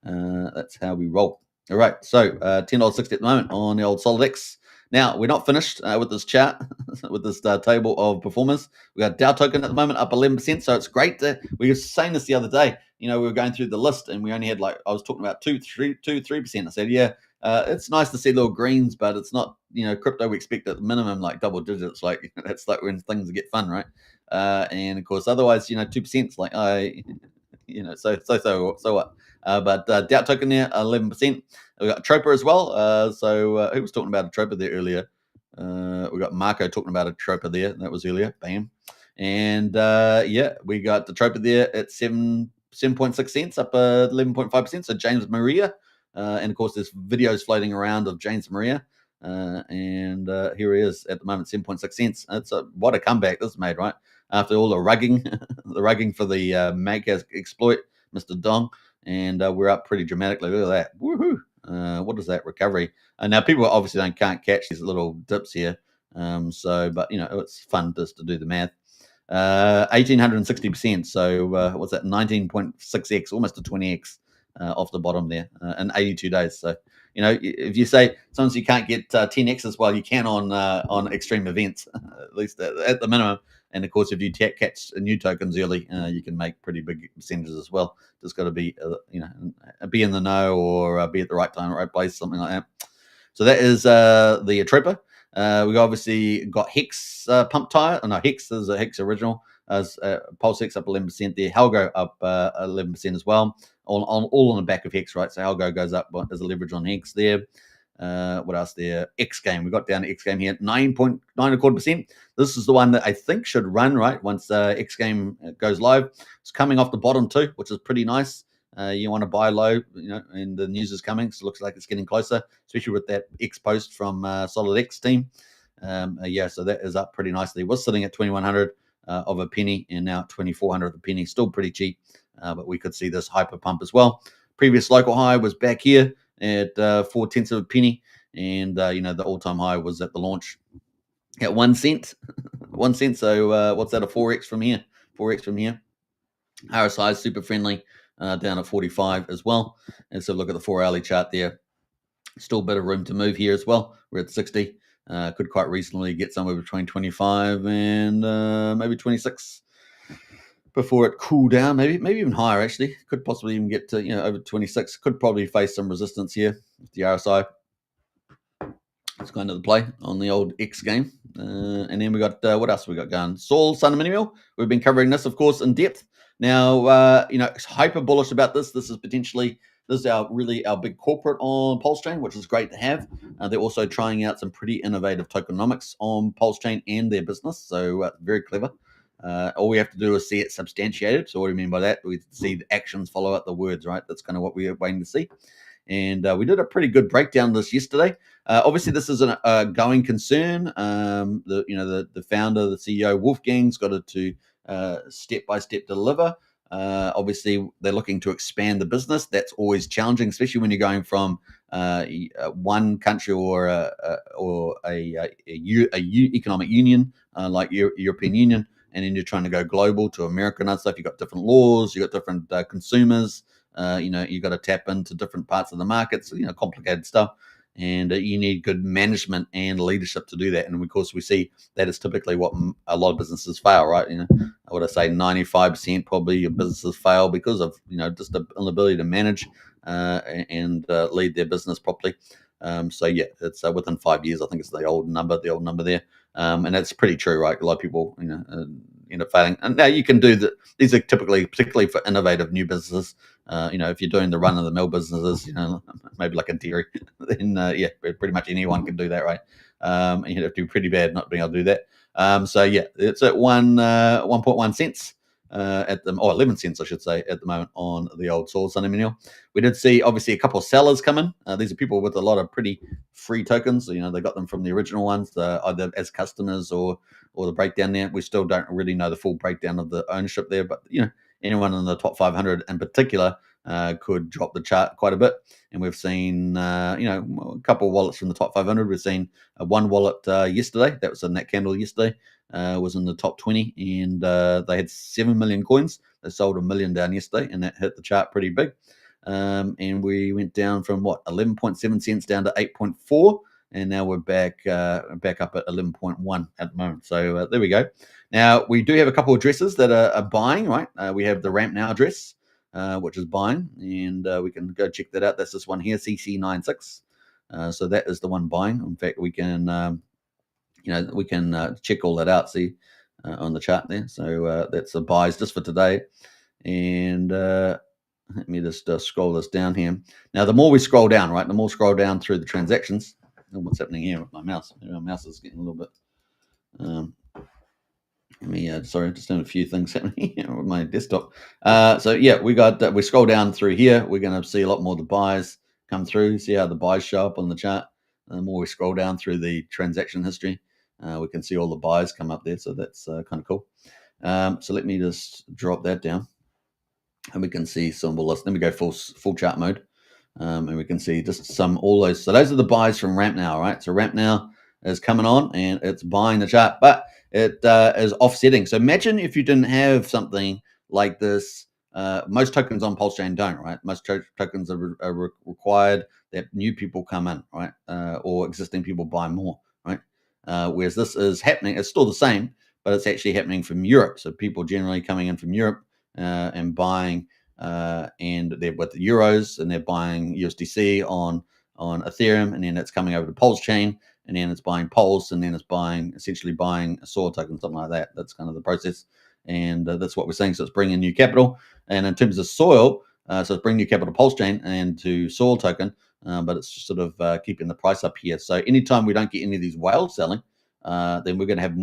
That's how we roll. All right, so $10.60 at the moment on the old SolidX. Now, we're not finished with this chart, with this table of performers. We got Dow token at the moment up 11%, so it's great. We were saying this the other day. We were going through the list, and we only had I was talking about 3%. I said, it's nice to see little greens, but it's not, crypto we expect at the minimum like double digits. Like that's like when things get fun, right? And of course, otherwise, 2% is like, so what? But Dow token there, 11%. We got Troper as well. Who was talking about a Troper there earlier? We got Marco talking about a Troper there. That was earlier. Bam. And we got the Troper there at 7.6 cents, up 11.5%. So James Maria. And of course, there's videos floating around of James Maria. And here he is at the moment, 7.6 cents. What a comeback this made, right? After all the rugging, for the Magcas exploit, Mr. Dong. And we're up pretty dramatically. Look at that. Woohoo. What is that recovery? Now, people obviously can't catch these little dips here. But it's fun just to do the math. 1,860%. So what's that? 19.6x, almost a 20x off the bottom there in 82 days. So, if you say sometimes you can't get 10x's, well, you can on extreme events, at least at the minimum. And of course, if you catch new tokens early, you can make pretty big percentages as well. Just got to be, be in the know, or be at the right time, right place, something like that. So that is the Trooper. We obviously got Hex pump tire. No, Hex is a Hex original. PulseX up 11% there. ALGO up 11% as well. All on the back of Hex, right? So ALGO goes up as a leverage on Hex there. What else there? X Game. We got down to X Game here, 9.25%. This is the one that I think should run, right, once X Game goes live. It's coming off the bottom too, which is pretty nice. You want to buy low, and the news is coming, so it looks like it's getting closer, especially with that X post from SolidX team. So that is up pretty nicely. It was sitting at 2,100 of a penny, and now at 2,400 of a penny. Still pretty cheap, but we could see this hyper pump as well. Previous local high was back here at 0.4 of a penny, and the all-time high was at the launch at 1 cent. 1 cent. So what's that? A 4x from here. 4x from here. RSI is super friendly, down at 45 as well. And so look at the 4-hourly chart there. Still a bit of room to move here as well. We're at 60. Could quite reasonably get somewhere between 25 and maybe 26 before it cool down. Maybe even higher, actually. Could possibly even get to over 26. Could probably face some resistance here with the RSI. It's kind of the play on the old X game. And then we got, what else we got going? Saul, Sun and Minimal. We've been covering this, of course, in depth. Now, it's hyper bullish about this. This is our big corporate on PulseChain, which is great to have. They're also trying out some pretty innovative tokenomics on PulseChain and their business. So very clever. All we have to do is see it substantiated. So what do you mean by that? We see the actions follow up the words, right? That's kind of what we're waiting to see. And we did a pretty good breakdown of this yesterday. Obviously, this is a going concern. The founder, the CEO, Wolfgang's got it to step-by-step deliver. Obviously, they're looking to expand the business. That's always challenging, especially when you're going from one country or a economic union like European Union, and then you're trying to go global to America and other stuff. You've got different laws, you've got different consumers, You got to tap into different parts of the markets, complicated stuff. And you need good management and leadership to do that. And of course, we see that is typically what a lot of businesses fail, right? I would say 95% probably of businesses fail because of just the inability to manage and lead their business properly. So yeah, it's within 5 years. I think it's the old number there, and that's pretty true, right? A lot of people, end up failing. And now you can do that. These are typically, particularly for innovative new businesses. If you're doing the run-of-the-mill businesses, maybe like a dairy, then yeah, pretty much anyone can do that, right? And you'd have to be pretty bad not being able to do that. So yeah, it's at 1.1 cents. At the 11 cents, I should say, at the moment on the old Sol Sunday Manual. We did see obviously a couple of sellers come in. These are people with a lot of pretty free tokens. They got them from the original ones, either as customers or the breakdown there. We still don't really know the full breakdown of the ownership there, but anyone in the top 500 in particular could drop the chart quite a bit. And we've seen a couple of wallets from the top 500. We've seen one wallet yesterday. That was in that candle yesterday. Was in the top 20, and they had 7 million coins. They sold 1 million down yesterday, and that hit the chart pretty big. And we went down from 11.7 cents down to 8.4, and now we're back up at 11.1 at the moment. So there we go. Now we do have a couple of addresses that are buying, right? We have the Ramp Now address, which is buying, and we can go check that out. That's this one here, CC96. So that is the one buying. In fact, we can. We can check all that out, see on the chart there. So that's the buys just for today. And let me just scroll this down here. Now, the more we scroll down, right, the more scroll down through the transactions. What's happening here with my mouse? Maybe my mouse is getting a little bit. Sorry, just doing a few things happening here with my desktop. So yeah, we scroll down through here. We're going to see a lot more of the buys come through. See how the buys show up on the chart. The more we scroll down through the transaction history, we can see all the buys come up there. So that's kind of cool. So let me just drop that down, and we can see symbol list. Then we go full chart mode, and we can see just all those. So those are the buys from Ramp Now, right? So Ramp Now is coming on, and it's buying the chart, but it is offsetting. So imagine if you didn't have something like this. Most tokens on PulseChain don't, right? Most tokens are required that new people come in, right? Or existing people buy more, right? Whereas this is happening, it's still the same, but it's actually happening from Europe. So people generally coming in from Europe and buying, and they're with the euros, and they're buying USDC on Ethereum, and then it's coming over to PulseChain, and then it's buying Pulse, and then it's essentially buying a SOAR token, something like that. That's kind of the process. And that's what we're saying. So it's bringing new capital. And in terms of soil, so it's bringing new capital to PulseChain and to soil token, but it's just sort of keeping the price up here. So anytime we don't get any of these whales selling, then we're going to have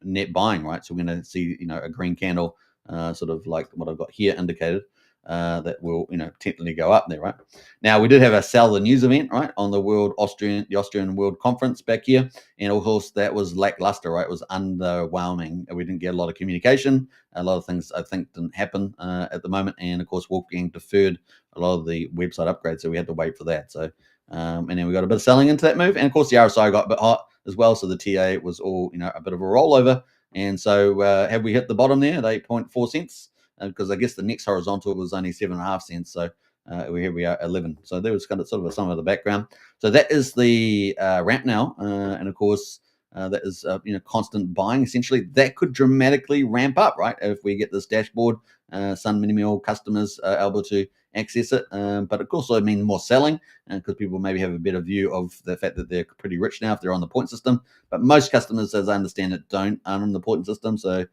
net buying, right? So we're going to see a green candle, sort of like what I've got here indicated. That will potentially go up there, right? Now we did have a sell the news event, right, on the Austrian World Conference back here, and of course that was lackluster, right? It was underwhelming. We didn't get a lot of communication. A lot of things I think didn't happen at the moment, and of course Wolfgang deferred a lot of the website upgrades, so we had to wait for that. So and then we got a bit of selling into that move, and of course the RSI got a bit hot as well, so the TA was all a bit of a rollover. And so have we hit the bottom there at 8.4 cents? Because I guess the next horizontal was only 7.5 cents. So here we are, 11. So there was kind of sort of some of the background. So that is the Ramp Now, and of course that is constant buying. Essentially, that could dramatically ramp up, right? If we get this dashboard, Sun Minimal customers are able to access it, but it could also mean more selling, because people maybe have a better view of the fact that they're pretty rich now if they're on the point system. But most customers, as I understand it, aren't on the point system. So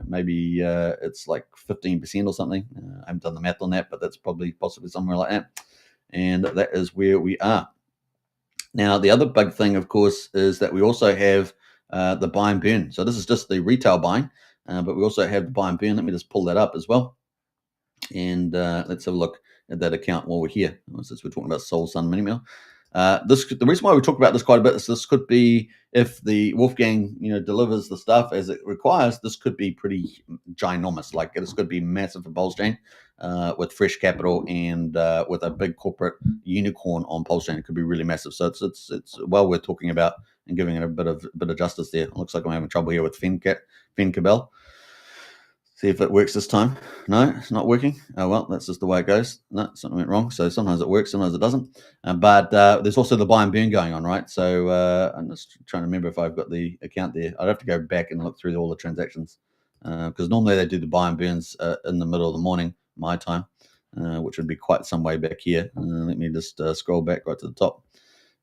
maybe it's like 15% or something. I haven't done the math on that, but that's possibly somewhere like that. And that is where we are. Now, the other big thing, of course, is that we also have the buy and burn. So this is just the retail buying, but we also have the buy and burn. Let me just pull that up as well. And let's have a look at that account while we're here, since we're talking about Sol Sun Minimal. The reason why we talk about this quite a bit is this could be, if the Wolfgang delivers the stuff as it requires, this could be pretty ginormous. Like this could be massive for PulseChain with fresh capital and with a big corporate unicorn on PulseChain. It could be really massive. So it's well worth talking about and giving it a bit of justice there. It looks like I'm having trouble here with Fen Cabell. See if it works this time. No, it's not working. Oh, well, that's just the way it goes. No, something went wrong. So sometimes it works, sometimes it doesn't. But there's also the buy and burn going on, right? So I'm just trying to remember if I've got the account there. I'd have to go back and look through all the transactions because normally they do the buy and burns in the middle of the morning, my time, which would be quite some way back here. Let me just scroll back right to the top.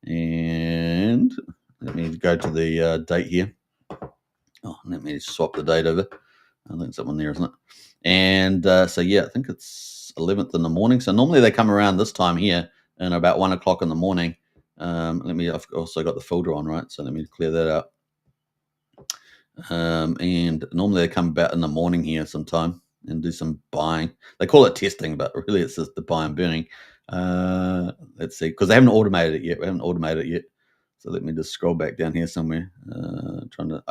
And let me go to the date here. Oh, let me swap the date over. I think it's that one there, isn't it? And so, yeah, I think it's 11th in the morning. So normally they come around this time here and about 1 o'clock in the morning. I've also got the filter on, right? So let me clear that out. And normally they come about in the morning here sometime and do some buying. They call it testing, but really it's just the buy and burning. Let's see, because they haven't automated it yet. We haven't automated it yet. So let me just scroll back down here somewhere. Trying to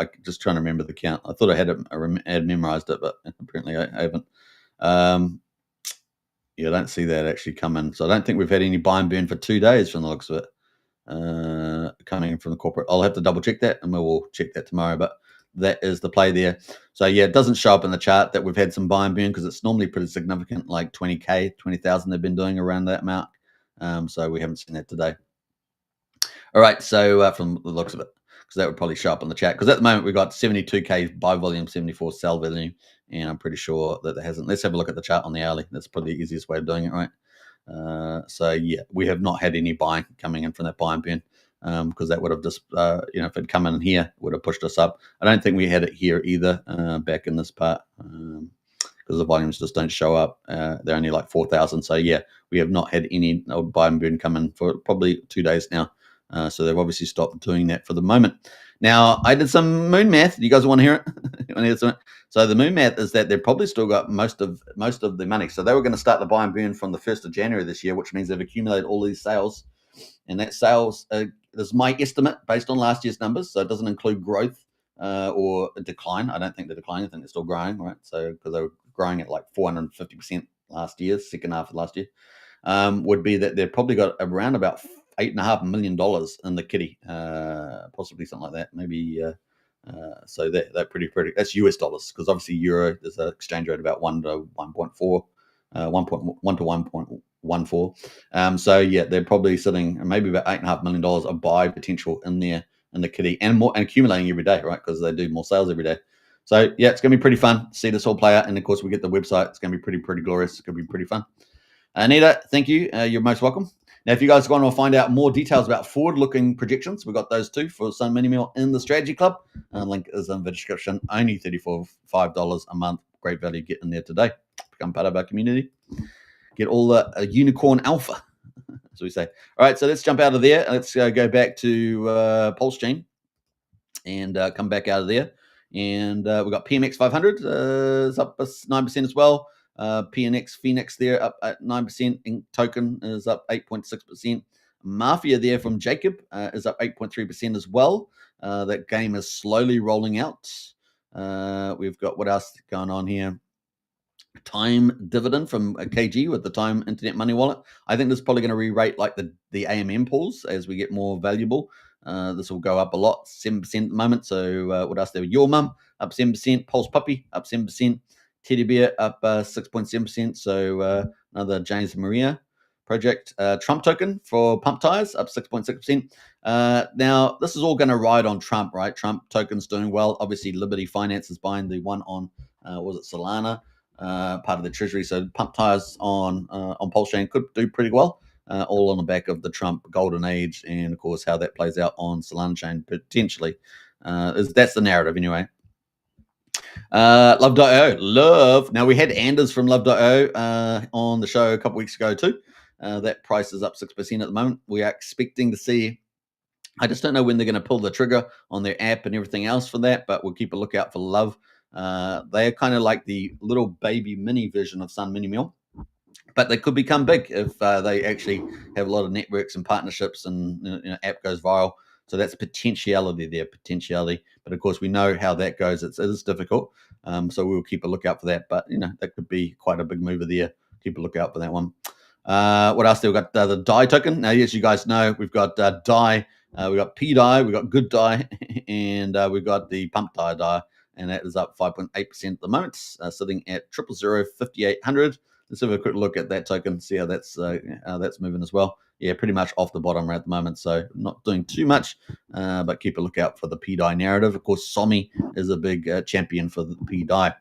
remember the count. I thought I had memorized it, but apparently I haven't. Yeah, I don't see that actually come in. So I don't think we've had any buy and burn for 2 days from the looks of it. Coming in from the corporate. I'll have to double check that, and we will check that tomorrow. But that is the play there. So yeah, it doesn't show up in the chart that we've had some buy and burn because it's normally pretty significant, like 20K, 20,000 they've been doing around that mark. So we haven't seen that today. All right, so from the looks of it, because that would probably show up on the chat. Because at the moment we've got 72K buy volume, 74 sell volume, and I'm pretty sure that hasn't. Let's have a look at the chart on the hourly. That's probably the easiest way of doing it, right? So yeah, we have not had any buying coming in from that buy and burn because that would have just, if it come in here, would have pushed us up. I don't think we had it here either back in this part because the volumes just don't show up. They're only like 4,000. So yeah, we have not had any buy and burn come in for probably 2 days now. So they've obviously stopped doing that for the moment. Now, I did some moon math. You guys want to hear it? So the moon math is that they've probably still got most of the money. So they were going to start the buy and burn from the 1st of January this year, which means they've accumulated all these sales. And that sales is my estimate based on last year's numbers. So it doesn't include growth or a decline. I don't think they're declining. I think they're still growing, right? So because they were growing at like 450% last year, second half of last year, would be that they've probably got around about $8.5 million in the kitty, possibly something like that. Maybe so they're pretty. That's US dollars because obviously euro there's an exchange rate about 1 to 1.4, 1.1 to 1.14. So yeah, they're probably sitting maybe about $8.5 million of buy potential in there in the kitty and more and accumulating every day, right? Because they do more sales every day. So yeah, it's gonna be pretty fun to see this all play out, and of course we get the website. It's gonna be pretty glorious. It's gonna be pretty fun. Anita, thank you. You're most welcome. Now, if you guys want to find out more details about forward-looking projections, we've got those too for Sun Mini Meal in the Strategy Club. Link is in the description. Only $35 a month. Great value. Get in there today. Become part of our community. Get all the unicorn alpha, as we say. All right, so let's jump out of there. Let's go back to PulseChain and come back out of there. And we've got PMX 500 is up 9% as well. PNX Phoenix there up at 9%. Ink token is up 8.6%. Mafia there from Jacob is up 8.3% as well. That game is slowly rolling out. We've got what else going on here? Time dividend from KG with the Time Internet Money Wallet. I think this is probably going to re-rate like the AMM pools as we get more valuable. This will go up a lot, 7% at the moment. So what else there? Your Mum up 7%. Pulse Puppy up 7%. Teddy Bear up 6.7%. So another James Maria project. Trump token for Pump Tires up 6.6%. Now, this is all going to ride on Trump, right? Trump token's doing well. Obviously, Liberty Finance is buying the one on, was it Solana? Part of the treasury. So Pump Tires on PulseChain could do pretty well. All on the back of the Trump golden age, and of course how that plays out on Solana chain potentially. That's the narrative anyway. Love.io. Love. Now, we had Anders from Love.io on the show a couple weeks ago too. That price is up 6% at the moment. We are expecting to see, I just don't know when they're going to pull the trigger on their app and everything else for that, but we'll keep a lookout for Love. They are kind of like the little baby mini version of Sun Mini Meal, but they could become big if they actually have a lot of networks and partnerships and app goes viral. So that's potentiality there, potentiality. But of course, we know how that goes. It is difficult. So we'll keep a lookout for that. But, that could be quite a big mover there. Keep a lookout for that one. What else? We've got the DAI token. Now, as you guys know, we've got DAI. We've got PDAI. We've got Good DAI. And we've got the Pump DAI. and that is up 5.8% at the moment, sitting at 0005800. Let's have a quick look at that token, see how that's moving as well. Yeah, pretty much off the bottom right at the moment, so not doing too much, but keep a lookout for the PDI narrative. Of course, Somi is a big champion for the PDI.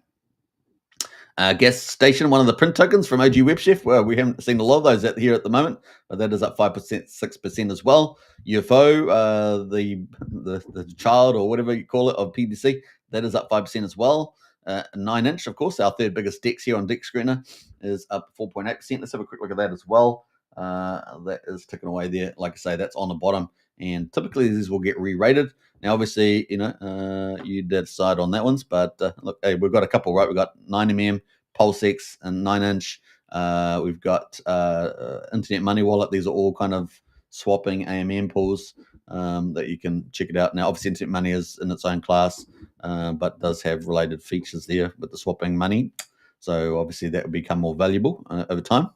Guest Station, one of the print tokens from OG WebChef. Well, we haven't seen a lot of those out here at the moment, but that is up 5%, 6% as well. UFO, the child or whatever you call it of PBC, that is up 5% as well. 9-inch, of course, our third biggest DEX here on DEX Screener, is up 4.8%. Let's have a quick look at that as well. That is ticking away there. Like I say, that's on the bottom, and typically these will get re-rated. Now, obviously, you decide on that ones, but look, hey, we've got a couple, right? We've got 9mm, PulseX, and 9-inch. We've got Internet Money Wallet. These are all kind of swapping AMM pools that you can check it out. Now, obviously, Internet Money is in its own class, but does have related features there with the swapping money. So, obviously, that will become more valuable over time.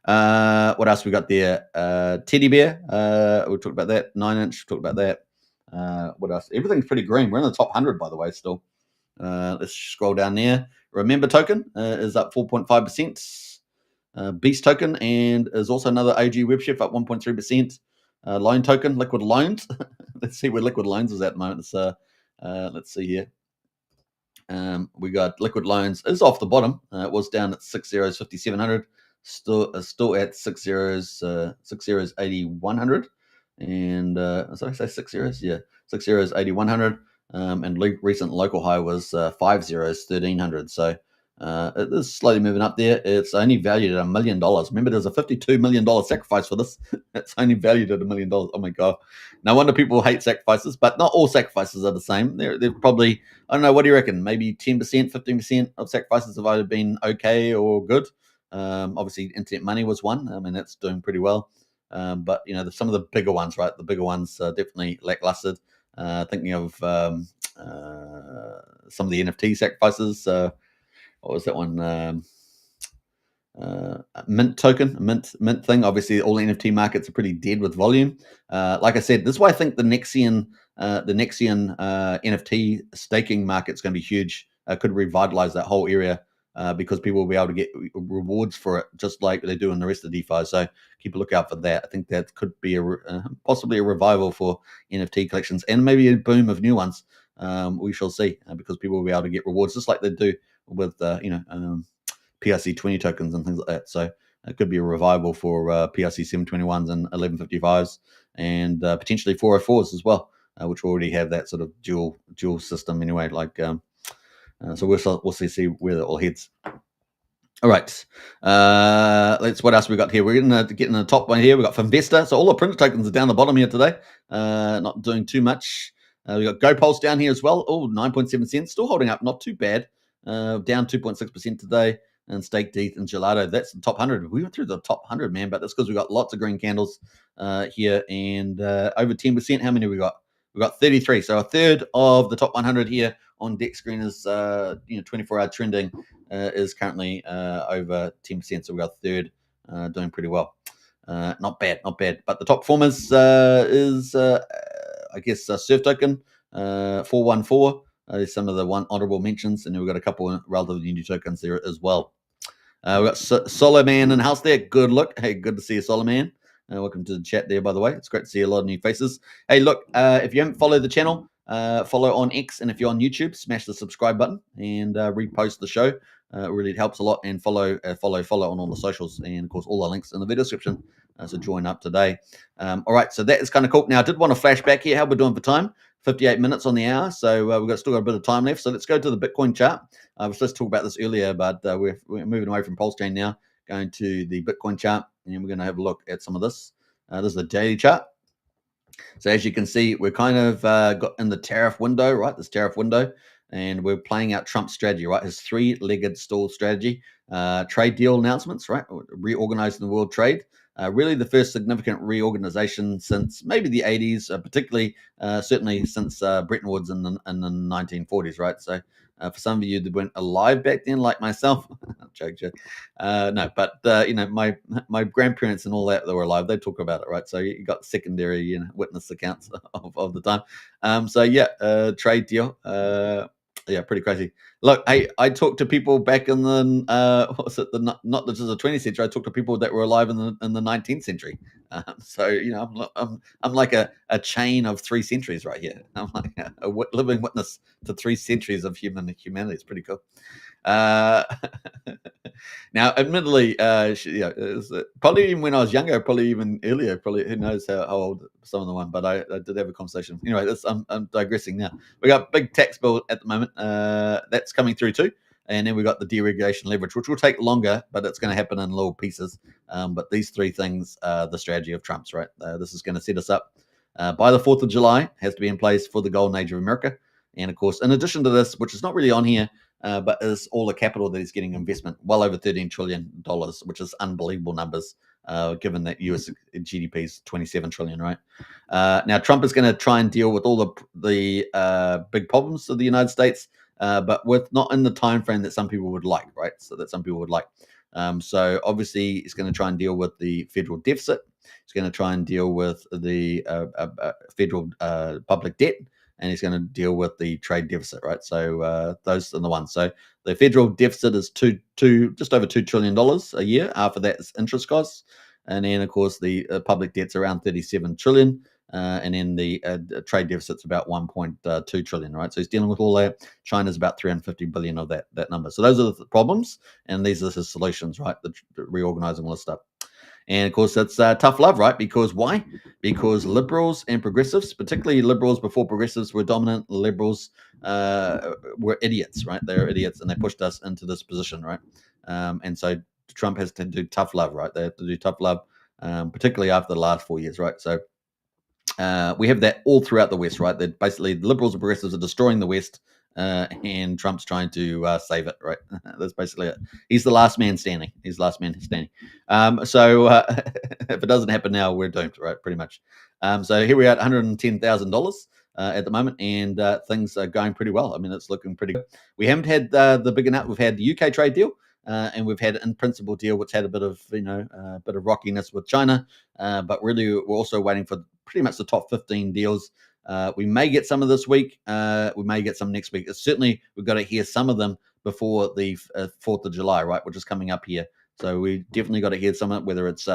What else we got there? Teddy Bear. We talked about that. 9-inch. Talked about that. What else? Everything's pretty green. We're in the top 100, by the way, still. Let's scroll down there. Remember token is up 4.5%. Beast token and is also another OG WebChef up 1.3%. Loan token, Liquid Loans. Let's see where Liquid Loans is at the moment. It's, let's see here. We got Liquid Loans is off the bottom. It was down at 6 zeros, 5,700. Still at 6 zeros, 8,100. And so I say 6 zeros, yeah, 6 zeros, 8,100. And recent local high was 5 zeros, 1,300. So it is slowly moving up there. It's only valued at $1 million. Remember, there's a $52 million sacrifice for this. It's only valued at $1 million. Oh my god! No wonder people hate sacrifices, but not all sacrifices are the same. They're probably, I don't know. What do you reckon? Maybe 10%, 15% of sacrifices have either been okay or good. Obviously, Internet Money was one. I mean, that's doing pretty well. But some of the bigger ones, right? The bigger ones definitely lackluster. Thinking of some of the NFT sacrifices. What was that one? Mint token, mint thing. Obviously, all NFT markets are pretty dead with volume. Like I said, this is why I think the Nexian NFT staking market is going to be huge. Could revitalize that whole area. Because people will be able to get rewards for it, just like they do in the rest of DeFi. So keep a lookout for that. I think that could be possibly a revival for NFT collections and maybe a boom of new ones. We shall see, because people will be able to get rewards just like they do with PRC20 tokens and things like that. So it could be a revival for PRC 721s and 1155s and potentially 404s as well, which already have that sort of dual system anyway, like. So we'll see where it all heads. All right. What else we got here? We're getting the top one here. We got Finvesta. So all the printer tokens are down the bottom here today. Not doing too much. We got GoPulse down here as well. Oh, 9.7 cents. Still holding up. Not too bad. Down 2.6% today. And Stake Teeth and Gelato. That's the top 100. We went through the top 100, man. But that's because we got lots of green candles here. And over 10%. How many we got? We got 33. So a third of the top 100 here on DEX Screener's 24-hour trending is currently over 10%. So we got a third doing pretty well. Not bad. But the top performers is, I guess, Surf Token 414. There's some of the honorable mentions, and then we've got a couple of relatively new tokens there as well. We've got Solo Man in the house there. Good look. Hey, good to see you, Solo Man. Welcome to the chat there, by the way. It's great to see a lot of new faces. Hey, look, if you haven't followed the channel, follow on X, and if you're on YouTube, smash the subscribe button and repost the show. It really helps a lot. And follow on all the socials, and of course all the links in the video description. So join up today. All right, so that is kind of cool. Now I did want to flash back here how we're doing for time. 58 minutes on the hour, so we've still got a bit of time left. So let's go to the Bitcoin chart. I was supposed to talk about this earlier, but we're moving away from PulseChain now, going to the Bitcoin chart, and we're going to have a look at some of this. This is the daily chart. So as you can see, we're kind of got in the tariff window, right? This tariff window, and we're playing out Trump's strategy, right? His three-legged stool strategy, trade deal announcements, right? Reorganizing the world trade. Really the first significant reorganization since maybe the 80s, particularly certainly since Bretton Woods in the 1940s, right? So for some of you that weren't alive back then, like myself, joke. No, but my grandparents and all that were alive. They talk about it, right? So you got secondary witness accounts of the time. So yeah, trade deal. Yeah, pretty crazy. Look, I talked to people back in the what was it? Not just the 20th century. I talked to people that were alive in the 19th century. So I'm like a chain of 3 centuries right here. I'm like a living witness to 3 centuries of humanity. It's pretty cool. Uh, Now, admittedly, probably even when I was younger, probably even earlier, probably who knows how old some of the one, but I did have a conversation. Anyway, I'm digressing now. We got big tax bill at the moment. That's coming through too. And then we got the deregulation leverage, which will take longer, but it's going to happen in little pieces. But these three things are the strategy of Trump's, right? This is going to set us up by the 4th of July, has to be in place for the golden age of America. And of course, in addition to this, which is not really on here, but is all the capital that he's getting investment, well over $13 trillion, which is unbelievable numbers, given that US GDP is $27 trillion, right? Now, Trump is going to try and deal with all the big problems of the United States, but with not in the time frame that some people would like, right? So obviously, he's going to try and deal with the federal deficit. He's going to try and deal with the federal public debt, and he's going to deal with the trade deficit, right? So those are the ones. So the federal deficit is just over $2 trillion a year. After that is interest costs, and then of course the public debt's around 37 trillion, and then the trade deficit's about 1.2 trillion, right? So he's dealing with all that. China's about 350 billion of that number. So those are the problems, and these are his solutions, right? The reorganizing all this stuff. And of course, that's tough love, right? Because why? Because liberals and progressives, particularly liberals before progressives were dominant, liberals were idiots, right? They're idiots, and they pushed us into this position, right? And so Trump has to do tough love, right? They have to do tough love, particularly after the last 4 years, right? So we have that all throughout the West, right? That basically liberals and progressives are destroying the West, and Trump's trying to save it, right? That's basically it. He's the last man standing. He's the last man standing. So if it doesn't happen now, we're doomed, right? Pretty much. So here we are at $110,000 at the moment, and things are going pretty well. I mean, it's looking pretty good. We haven't had the big enough. We've had the UK trade deal. And we've had an in-principle deal, which had a bit of rockiness with China, but really we're also waiting for pretty much the top 15 deals. We may get some of this week. We may get some next week. Certainly, we've got to hear some of them before the 4th of July, right, which is coming up here. So we definitely got to hear some of it, whether it's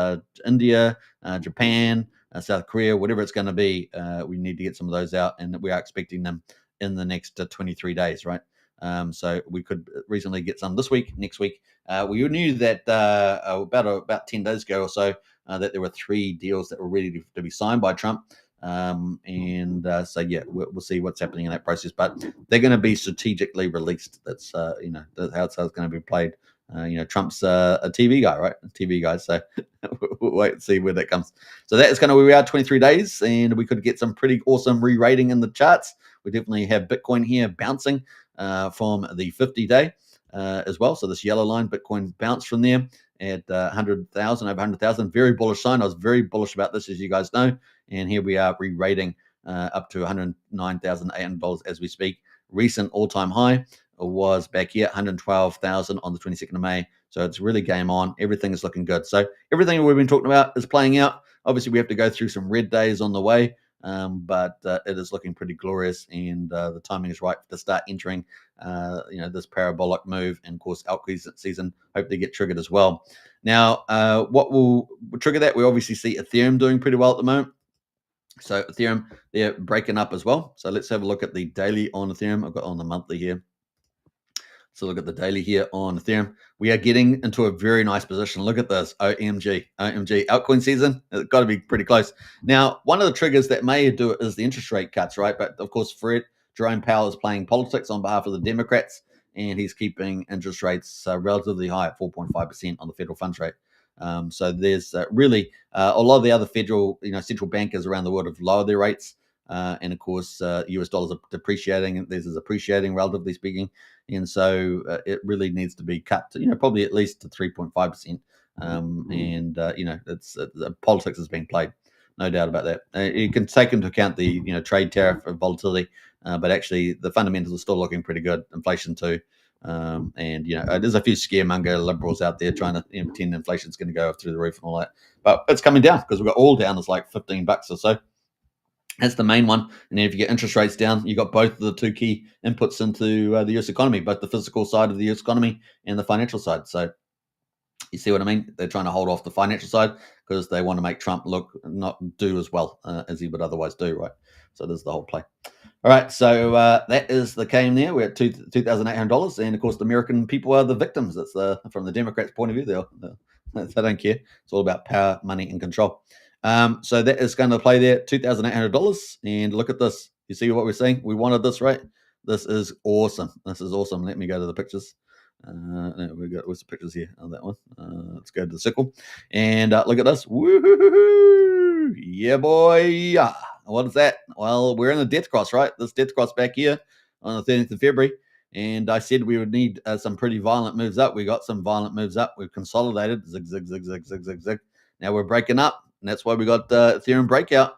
India, Japan, South Korea, whatever it's going to be. We need to get some of those out, and we are expecting them in the next 23 days, right? So we could reasonably get some this week, next week. We knew that about 10 days ago or so that there were 3 deals that were ready to be signed by Trump. So yeah, we'll see what's happening in that process, but they're going to be strategically released. That's that's how it's going to be played. Trump's a TV guy, right? A TV guy. So we'll wait and see where that comes. So that is kind of where we are, 23 days, and we could get some pretty awesome re-rating in the charts. We definitely have Bitcoin here bouncing from the 50-day as well. So this yellow line, Bitcoin bounced from there at 100,000, over 100,000. Very bullish sign. I was very bullish about this, as you guys know. And here we are re-rating up to $109,800 as we speak. Recent all-time high was back here, 112,000 on the 22nd of May. So it's really game on. Everything is looking good. So everything we've been talking about is playing out. Obviously, we have to go through some red days on the way, but it is looking pretty glorious, and the timing is right to start entering this parabolic move. And of course, algo season hopefully get triggered as well. Now, what will trigger that? We obviously see Ethereum doing pretty well at the moment. So Ethereum, they're breaking up as well. So let's have a look at the daily on Ethereum. I've got on the monthly here. So look at the daily here on Ethereum. We are getting into a very nice position. Look at this. OMG. Altcoin season. It's got to be pretty close. Now, one of the triggers that may do it is the interest rate cuts, right? But of course, Jerome Powell is playing politics on behalf of the Democrats, and he's keeping interest rates relatively high at 4.5% on the federal funds rate. So there's really a lot of the other federal, central bankers around the world have lowered their rates. And of course, US dollars are depreciating. This is appreciating, relatively speaking. And so it really needs to be cut to, probably at least to 3.5%. It's politics is being played, no doubt about that. You can take into account the, trade tariff volatility, but actually the fundamentals are still looking pretty good. Inflation too. There's a few scaremonger liberals out there trying to pretend inflation's going to go through the roof and all that, but it's coming down because we've got oil down. It's like $15 or so. That's the main one. And then if you get interest rates down, you got both of the two key inputs into the US economy, both the physical side of the US economy and the financial side. So you see what I mean? They're trying to hold off the financial side because they want to make Trump not do as well as he would otherwise do, right? So there's the whole play. All right, so that is the game there. We're at $2,800, and of course, the American people are the victims. That's from the Democrats' point of view. They don't care. It's all about power, money, and control. So that is going to play there, $2,800. And look at this. You see what we're saying? We wanted this, right? This is awesome. This is awesome. Let me go to the pictures. What's the pictures here? Oh, that one. Let's go to the sickle. And look at this. Woo-hoo-hoo-hoo. Yeah, boy. What is that? Well, we're in a death cross, right? This death cross back here on the 13th of February. And I said we would need some pretty violent moves up. We got some violent moves up. We've consolidated. Zig, zig, zig, zig, zig, zig, zig. Now we're breaking up. And that's why we got Ethereum breakout.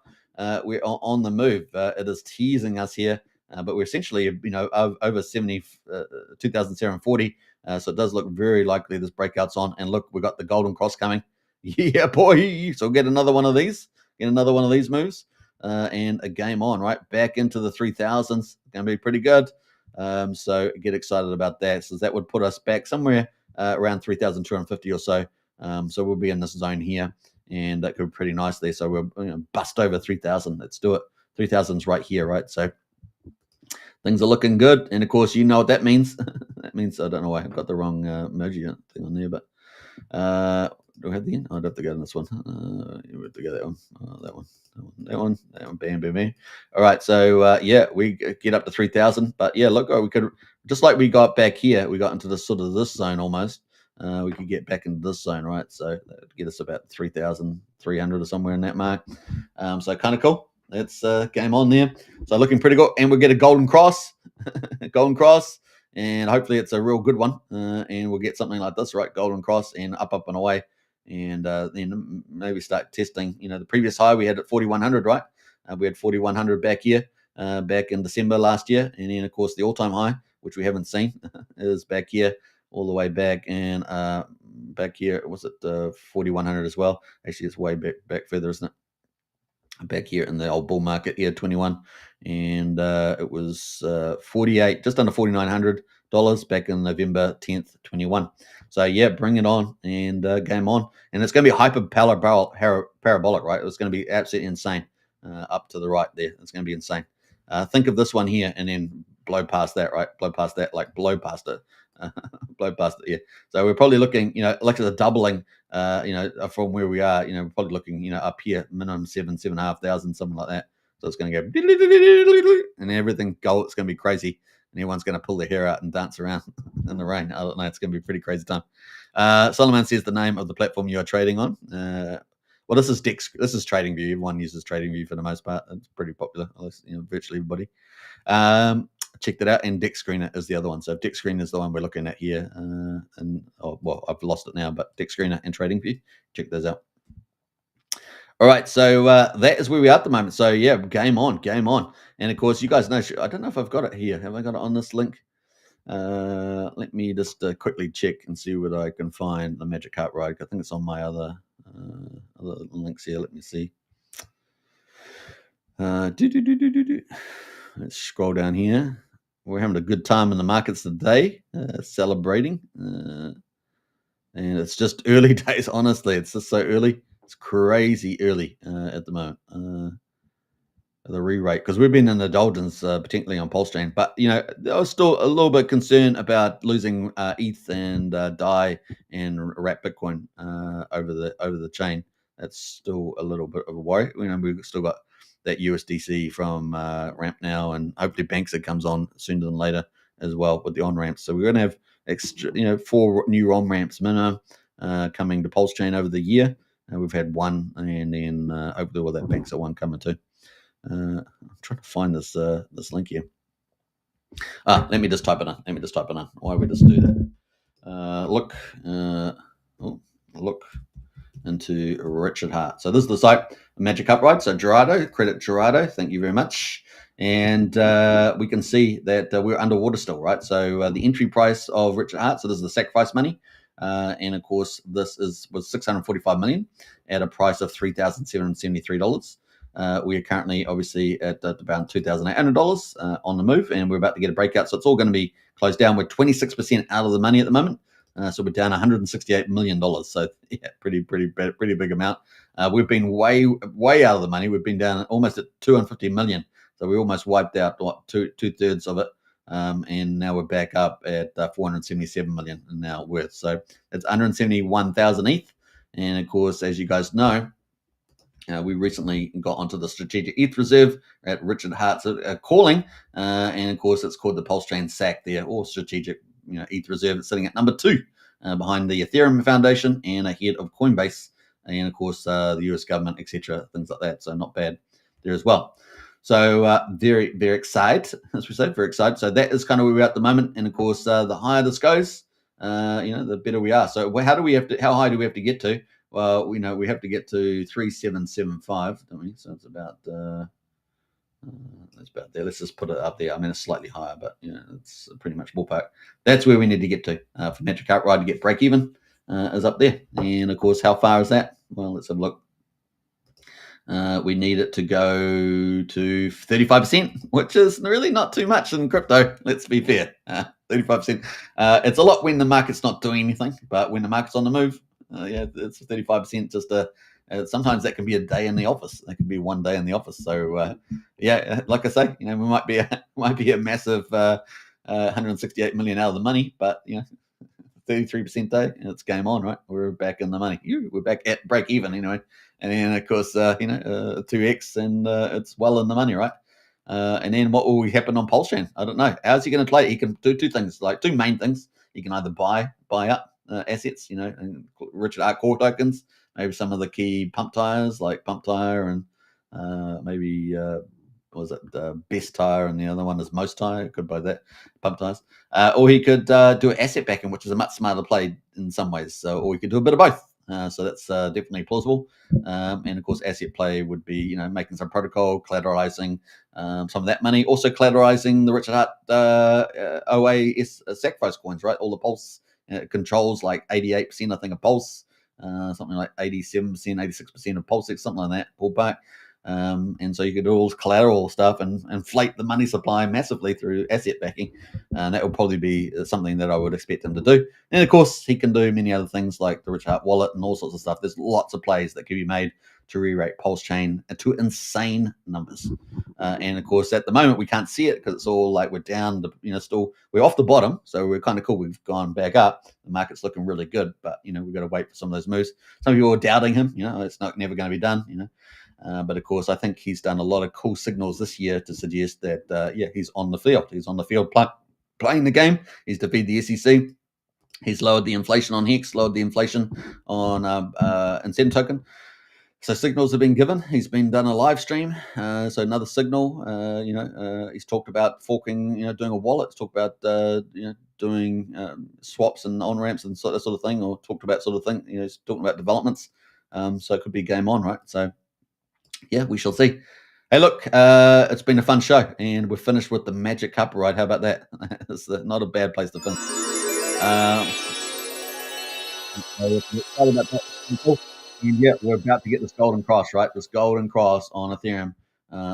We're on the move. It is teasing us here. But we're essentially, over 2,740. So it does look very likely this breakout's on. And look, we got the golden cross coming. Yeah, boy. So we'll get another one of these. Get another one of these moves. And a game on, right? Back into the 3,000s. Going to be pretty good. So get excited about that. So that would put us back somewhere around 3,250 or so. So we'll be in this zone here. And that could be pretty nice there. So we'll bust over 3,000. Let's do it. 3,000's right here, right? So things are looking good. And of course, you know what that means. That means, I don't know why I've got the wrong emoji thing on there, but do I have the end? I'd have to go to this one. We have to go that one. That one. Bam, bam, bam. All right. So, we get up to 3,000. But yeah, look, we could, just like we got back here, we got into this zone almost. We could get back into this zone, right? So that would get us about 3,300 or somewhere in that mark. So kind of cool. That's game on there. So looking pretty good. And we'll get a golden cross. Golden cross. And hopefully it's a real good one. And we'll get something like this, right? Golden cross and up and away. And then maybe start testing. The previous high we had at 4,100, right? We had 4,100 back here, back in December last year. And then, of course, the all-time high, which we haven't seen, is back here, all the way back. And back here, was it 4,100 as well? Actually, it's way back further, isn't it? Back here in the old bull market here, 21. And it was 48, just under $4,900 back in November 10th, 21. So yeah, bring it on and game on. And it's going to be hyper parabolic, right? It's going to be absolutely insane up to the right there. It's going to be insane. Think of this one here and then blow past that, right? Blow past that, like blow past it. Blow past it, yeah. So we're probably looking, like a doubling, from where we are, we're probably looking, up here, minimum 7,500, something like that. So it's going to go, and everything gold. It's going to be crazy, and everyone's going to pull their hair out and dance around in the rain. I don't know. It's going to be a pretty crazy time. Solomon says the name of the platform you are trading on. Well, this is Dex. This is TradingView. Everyone uses TradingView for the most part. It's pretty popular. Virtually everybody. Check that out. And Dex Screener is the other one. So Dex Screener is the one we're looking at here. I've lost it now, but Dex Screener and TradingView. Check those out. All right, so that is where we are at the moment. So yeah, game on. And of course, you guys know, I don't know if I've got it here. Have I got it on this link? Let me just quickly check and see whether I can find the Magic Carp Ride. I think it's on my other links here. Let me see. Let's scroll down here. We're having a good time in the markets today, celebrating. And it's just early days, honestly. It's just so early. It's crazy early at the moment. The re-rate, because we've been in the doldrums, particularly on PulseChain. But, I was still a little bit concerned about losing ETH and DAI and wrap Bitcoin over the chain. That's still a little bit of a worry. We've still got that USDC from ramp now, and hopefully Banxa comes on sooner than later as well with the on-ramps. So we're going to have extra, 4 new on-ramps minimum coming to PulseChain over the year. We've had one, and then hopefully with that Banxa one coming too. I'm trying to find this link here. Let me just type it in. Why we just do that? Look into Richard Hart. So this is the site, Magic Carp Ride. So Gerardo, credit Gerardo. Thank you very much. And we can see that we're underwater still, right? So the entry price of Richard Hart. So this is the sacrifice money. And of course, this was $645 million at a price of $3,773. We are currently obviously at about $2,800 on the move, and we're about to get a breakout. So it's all going to be closed down. We're 26% out of the money at the moment. So we're down $168 million. So yeah, pretty big amount. We've been way out of the money. We've been down almost at 250 million. So we almost wiped out two-thirds of it. And now we're back up at 477 million now worth. So it's 171,000 ETH. And of course, as you guys know, we recently got onto the strategic ETH reserve at Richard Hart's calling, and of course, it's called the PulseChain SAC there, or strategic ETH reserve. It's sitting at number 2 behind the Ethereum Foundation and ahead of Coinbase, and of course, the US government, etc., things like that. So not bad there as well. So very excited, as we say, very excited. So that is kind of where we're at the moment, and of course, the higher this goes, the better we are. So how high do we have to get to? Well, we have to get to 3775, don't we? So it's about that's about there. Let's just put it up there. I mean, it's slightly higher, but it's pretty much ballpark. That's where we need to get to for Magic Outright to get break even is up there. And of course, how far is that? Well, let's have a look. We need it to go to 35%, which is really not too much in crypto. Let's be fair. 35%. It's a lot when the market's not doing anything, but when the market's on the move, it's 35%. Just sometimes that can be a day in the office. That could be one day in the office. So like I say, we might be a massive 168 million out of the money, but 33% day, and it's game on, right? We're back in the money. We're back at break even, anyway. And then of course, 2x, and it's well in the money, right? And then what will happen on PulseChain? I don't know. How's he going to play it? He can do two things, like two main things. He can either buy up assets, and Richard Hart core tokens, maybe some of the key pump tires like Pump Tire, and maybe was it Best Tire, and the other one is Most Tire. Could buy that pump tires, or he could do an asset backing, which is a much smarter play in some ways. So, or he could do a bit of both. So that's definitely plausible. And of course, asset play would be making some protocol, collateralizing some of that money, also collateralizing the Richard Hart OAS sacrifice coins, right? All the Pulse controls like 88%, I think, of Pulse, something like 87%, 86% of Pulse, something like that, ballpark. And so you could do all this collateral stuff and inflate the money supply massively through asset backing. And that would probably be something that I would expect him to do. And of course, he can do many other things like the Richard Hart wallet and all sorts of stuff. There's lots of plays that can be made to re-rate PulseChain to insane numbers. And of course, at the moment, we can't see it because it's all like we're down, still we're off the bottom. So we're kind of cool. We've gone back up. The market's looking really good, but, we've got to wait for some of those moves. Some people are doubting him, it's never going to be done, but of course, I think he's done a lot of cool signals this year to suggest that, he's on the field. He's on the field playing the game. He's defeated the SEC. He's lowered the inflation on Hex, lowered the inflation on Incentive Token. So signals have been given. He's been done a live stream. So another signal, he's talked about forking, doing a wallet. He's talked about, doing swaps and on-ramps and that sort of thing, or talked about sort of thing. He's talking about developments. So it could be game on, right? So, yeah, we shall see. Hey, look, it's been a fun show, and we're finished with the Magic Cup ride. How about that? It's not a bad place to finish. And yeah, we're about to get this golden cross, right? This golden cross on Ethereum.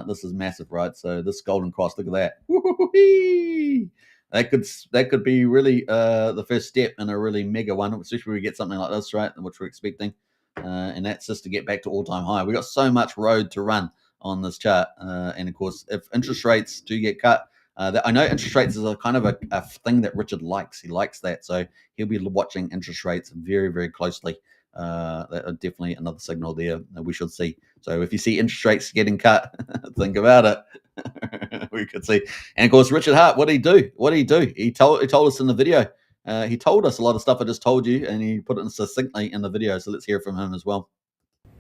This is massive, right? So this golden cross, look at that. Woo-hoo-hoo-hee! That could be really the first step in a really mega one, especially when we get something like this, right? Which we're expecting. And that's just to get back to all-time high. We got so much road to run on this chart. And of course, if interest rates do get cut, I know interest rates is a kind of a thing that Richard likes. He likes that. So he'll be watching interest rates very, very closely. That are definitely another signal there that we should see. So if you see interest rates getting cut, think about it. We could see. And of course, Richard Hart, what did he do? He told us in the video. He told us a lot of stuff I just told you, and he put it succinctly in the video. So let's hear from him as well.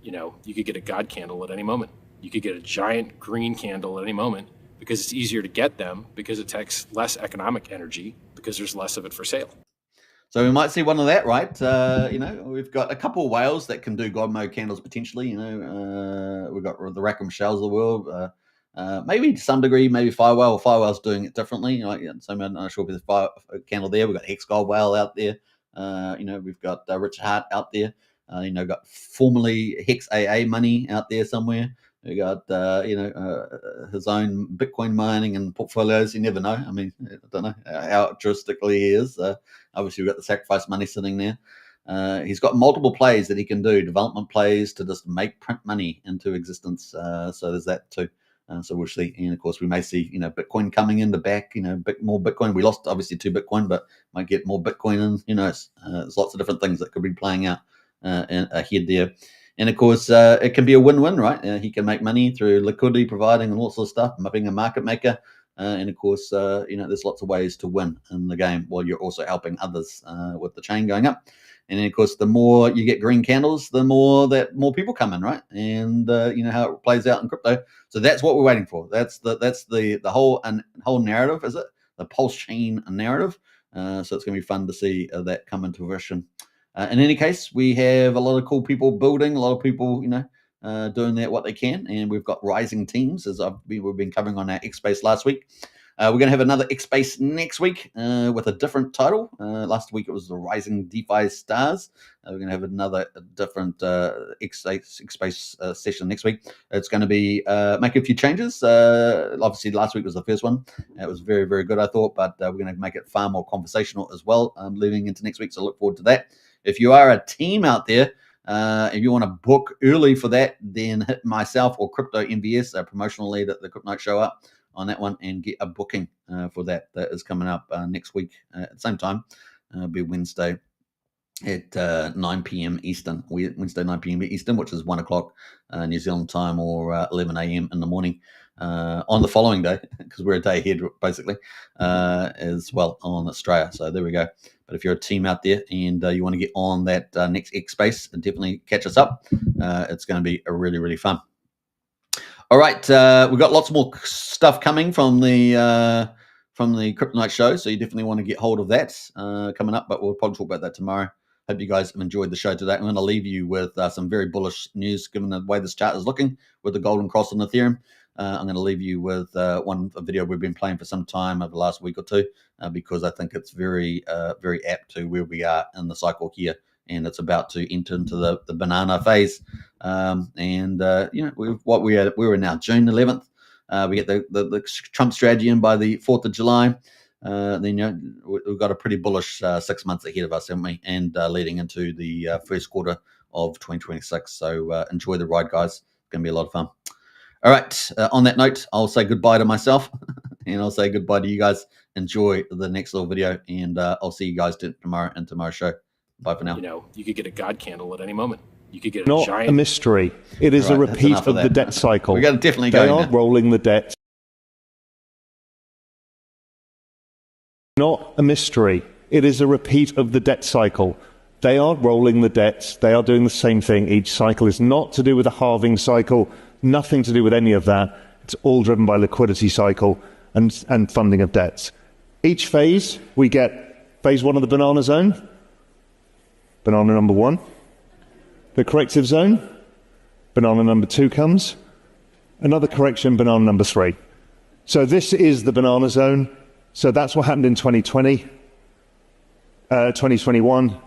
You could get a God candle at any moment. You could get a giant green candle at any moment because it's easier to get them because it takes less economic energy because there's less of it for sale. So we might see one of that, right? We've got a couple of whales that can do God mode candles potentially. We've got the Rackham Shells of the world. Maybe to some degree, maybe Firewhale. Firewhale's doing it differently. So I'm not sure if there's fire candle there. We've got Hex Gold Whale out there. We've got Richard Hart out there. Got formerly Hex AA money out there somewhere. who got his own Bitcoin mining and portfolios. You never know. I mean, I don't know how altruistically he is. Obviously, we've got the sacrifice money sitting there. He's got multiple plays that he can do, development plays to just make print money into existence. So there's that too. So we'll see. And of course, we may see, Bitcoin coming in the back, more Bitcoin. We lost obviously 2 Bitcoin, but might get more Bitcoin in. There's lots of different things that could be playing out ahead there. And of course, it can be a win-win, right? He can make money through liquidity providing and all sorts of stuff, being a market maker. And of course, there's lots of ways to win in the game while you're also helping others with the chain going up. And then, of course, the more you get green candles, the more people come in, right? And how it plays out in crypto. So that's what we're waiting for. That's the whole narrative, is it? The PulseChain narrative. So it's going to be fun to see that come into fruition. In any case, we have a lot of cool people building, a lot of people, doing what they can, and we've got rising teams, as we've been covering on our X Space last week. We're going to have another X Space next week with a different title. Last week it was the Rising DeFi Stars. We're going to have another different X Space session next week. It's going to be make a few changes. Obviously, last week was the first one. It was very, very good, I thought, but we're going to make it far more conversational as well, leading into next week. So look forward to that. If you are a team out there, if you want to book early for that, then hit myself or Crypto MVS, a promotional lead at the Crypto Night Show up on that one, and get a booking for that. That is coming up next week at the same time. It'll be Wednesday at 9 p.m. Eastern. Wednesday 9 p.m. Eastern, which is 1 o'clock New Zealand time, or 11 a.m. in the morning on the following day, because we're a day ahead basically, as well on Australia. So there we go. But if you're a team out there and you want to get on that next X Space, definitely catch us up. It's going to be really, really fun. All right, we've got lots more stuff coming from the Crypto Night Show, so you definitely want to get hold of that coming up. But we'll probably talk about that tomorrow. Hope you guys have enjoyed the show today. I'm going to leave you with some very bullish news, given the way this chart is looking with the golden cross on Ethereum. I'm going to leave you with a video we've been playing for some time over the last week or two, because I think it's very, very apt to where we are in the cycle here, and it's about to enter into the banana phase. We were now June 11th. We get the Trump strategy in by the 4th of July. Then we've got a pretty bullish 6 months ahead of us, haven't we? And leading into the first quarter of 2026. So enjoy the ride, guys. It's going to be a lot of fun. All right. On that note, I'll say goodbye to myself, and I'll say goodbye to you guys. Enjoy the next little video, and I'll see you guys tomorrow in tomorrow's show. Bye for now. You could get a God candle at any moment. You could get not a mystery. It is a repeat of the debt cycle. We're going to definitely they are rolling the debt. Not a mystery. It is a repeat of the debt cycle. They are rolling the debts. They are doing the same thing. Each cycle is not to do with a halving cycle. Nothing to do with any of that. It's all driven by liquidity cycle and funding of debts. Each phase, we get phase 1 of the banana zone, banana number 1. The corrective zone, banana number 2 comes. Another correction, banana number 3. So this is the banana zone. So that's what happened in 2020. 2021,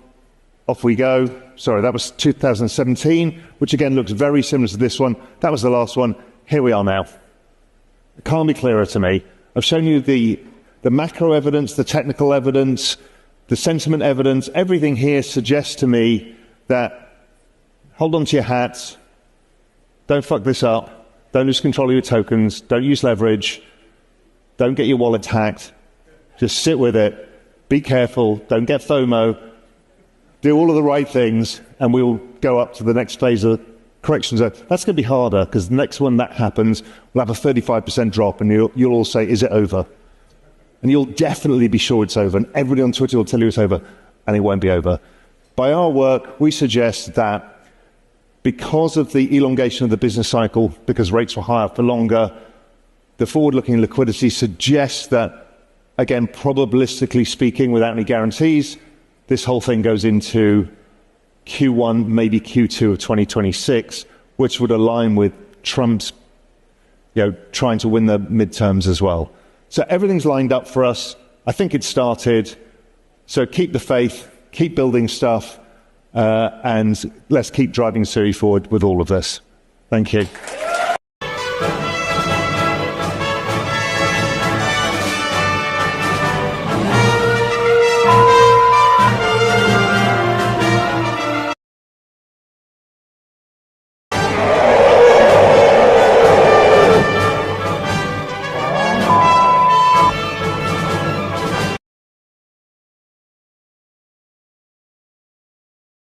off we go. Sorry, that was 2017, which again looks very similar to this one. That was the last one. Here we are now. It can't be clearer to me. I've shown you the macro evidence, the technical evidence, the sentiment evidence. Everything here suggests to me that hold on to your hats. Don't fuck this up. Don't lose control of your tokens. Don't use leverage. Don't get your wallet hacked. Just sit with it. Be careful. Don't get FOMO. Do all of the right things, and we'll go up to the next phase of correction zone. That's going to be harder, because the next one that happens will have a 35% drop, and you'll all say, is it over? And you'll definitely be sure it's over, and everybody on Twitter will tell you it's over, and it won't be over. By our work, we suggest that because of the elongation of the business cycle, because rates were higher for longer, the forward-looking liquidity suggests that, again, probabilistically speaking, without any guarantees, this whole thing goes into Q1, maybe Q2 of 2026, which would align with Trump's, trying to win the midterms as well. So everything's lined up for us. I think it started. So keep the faith, keep building stuff, and let's keep driving Siri forward with all of this. Thank you.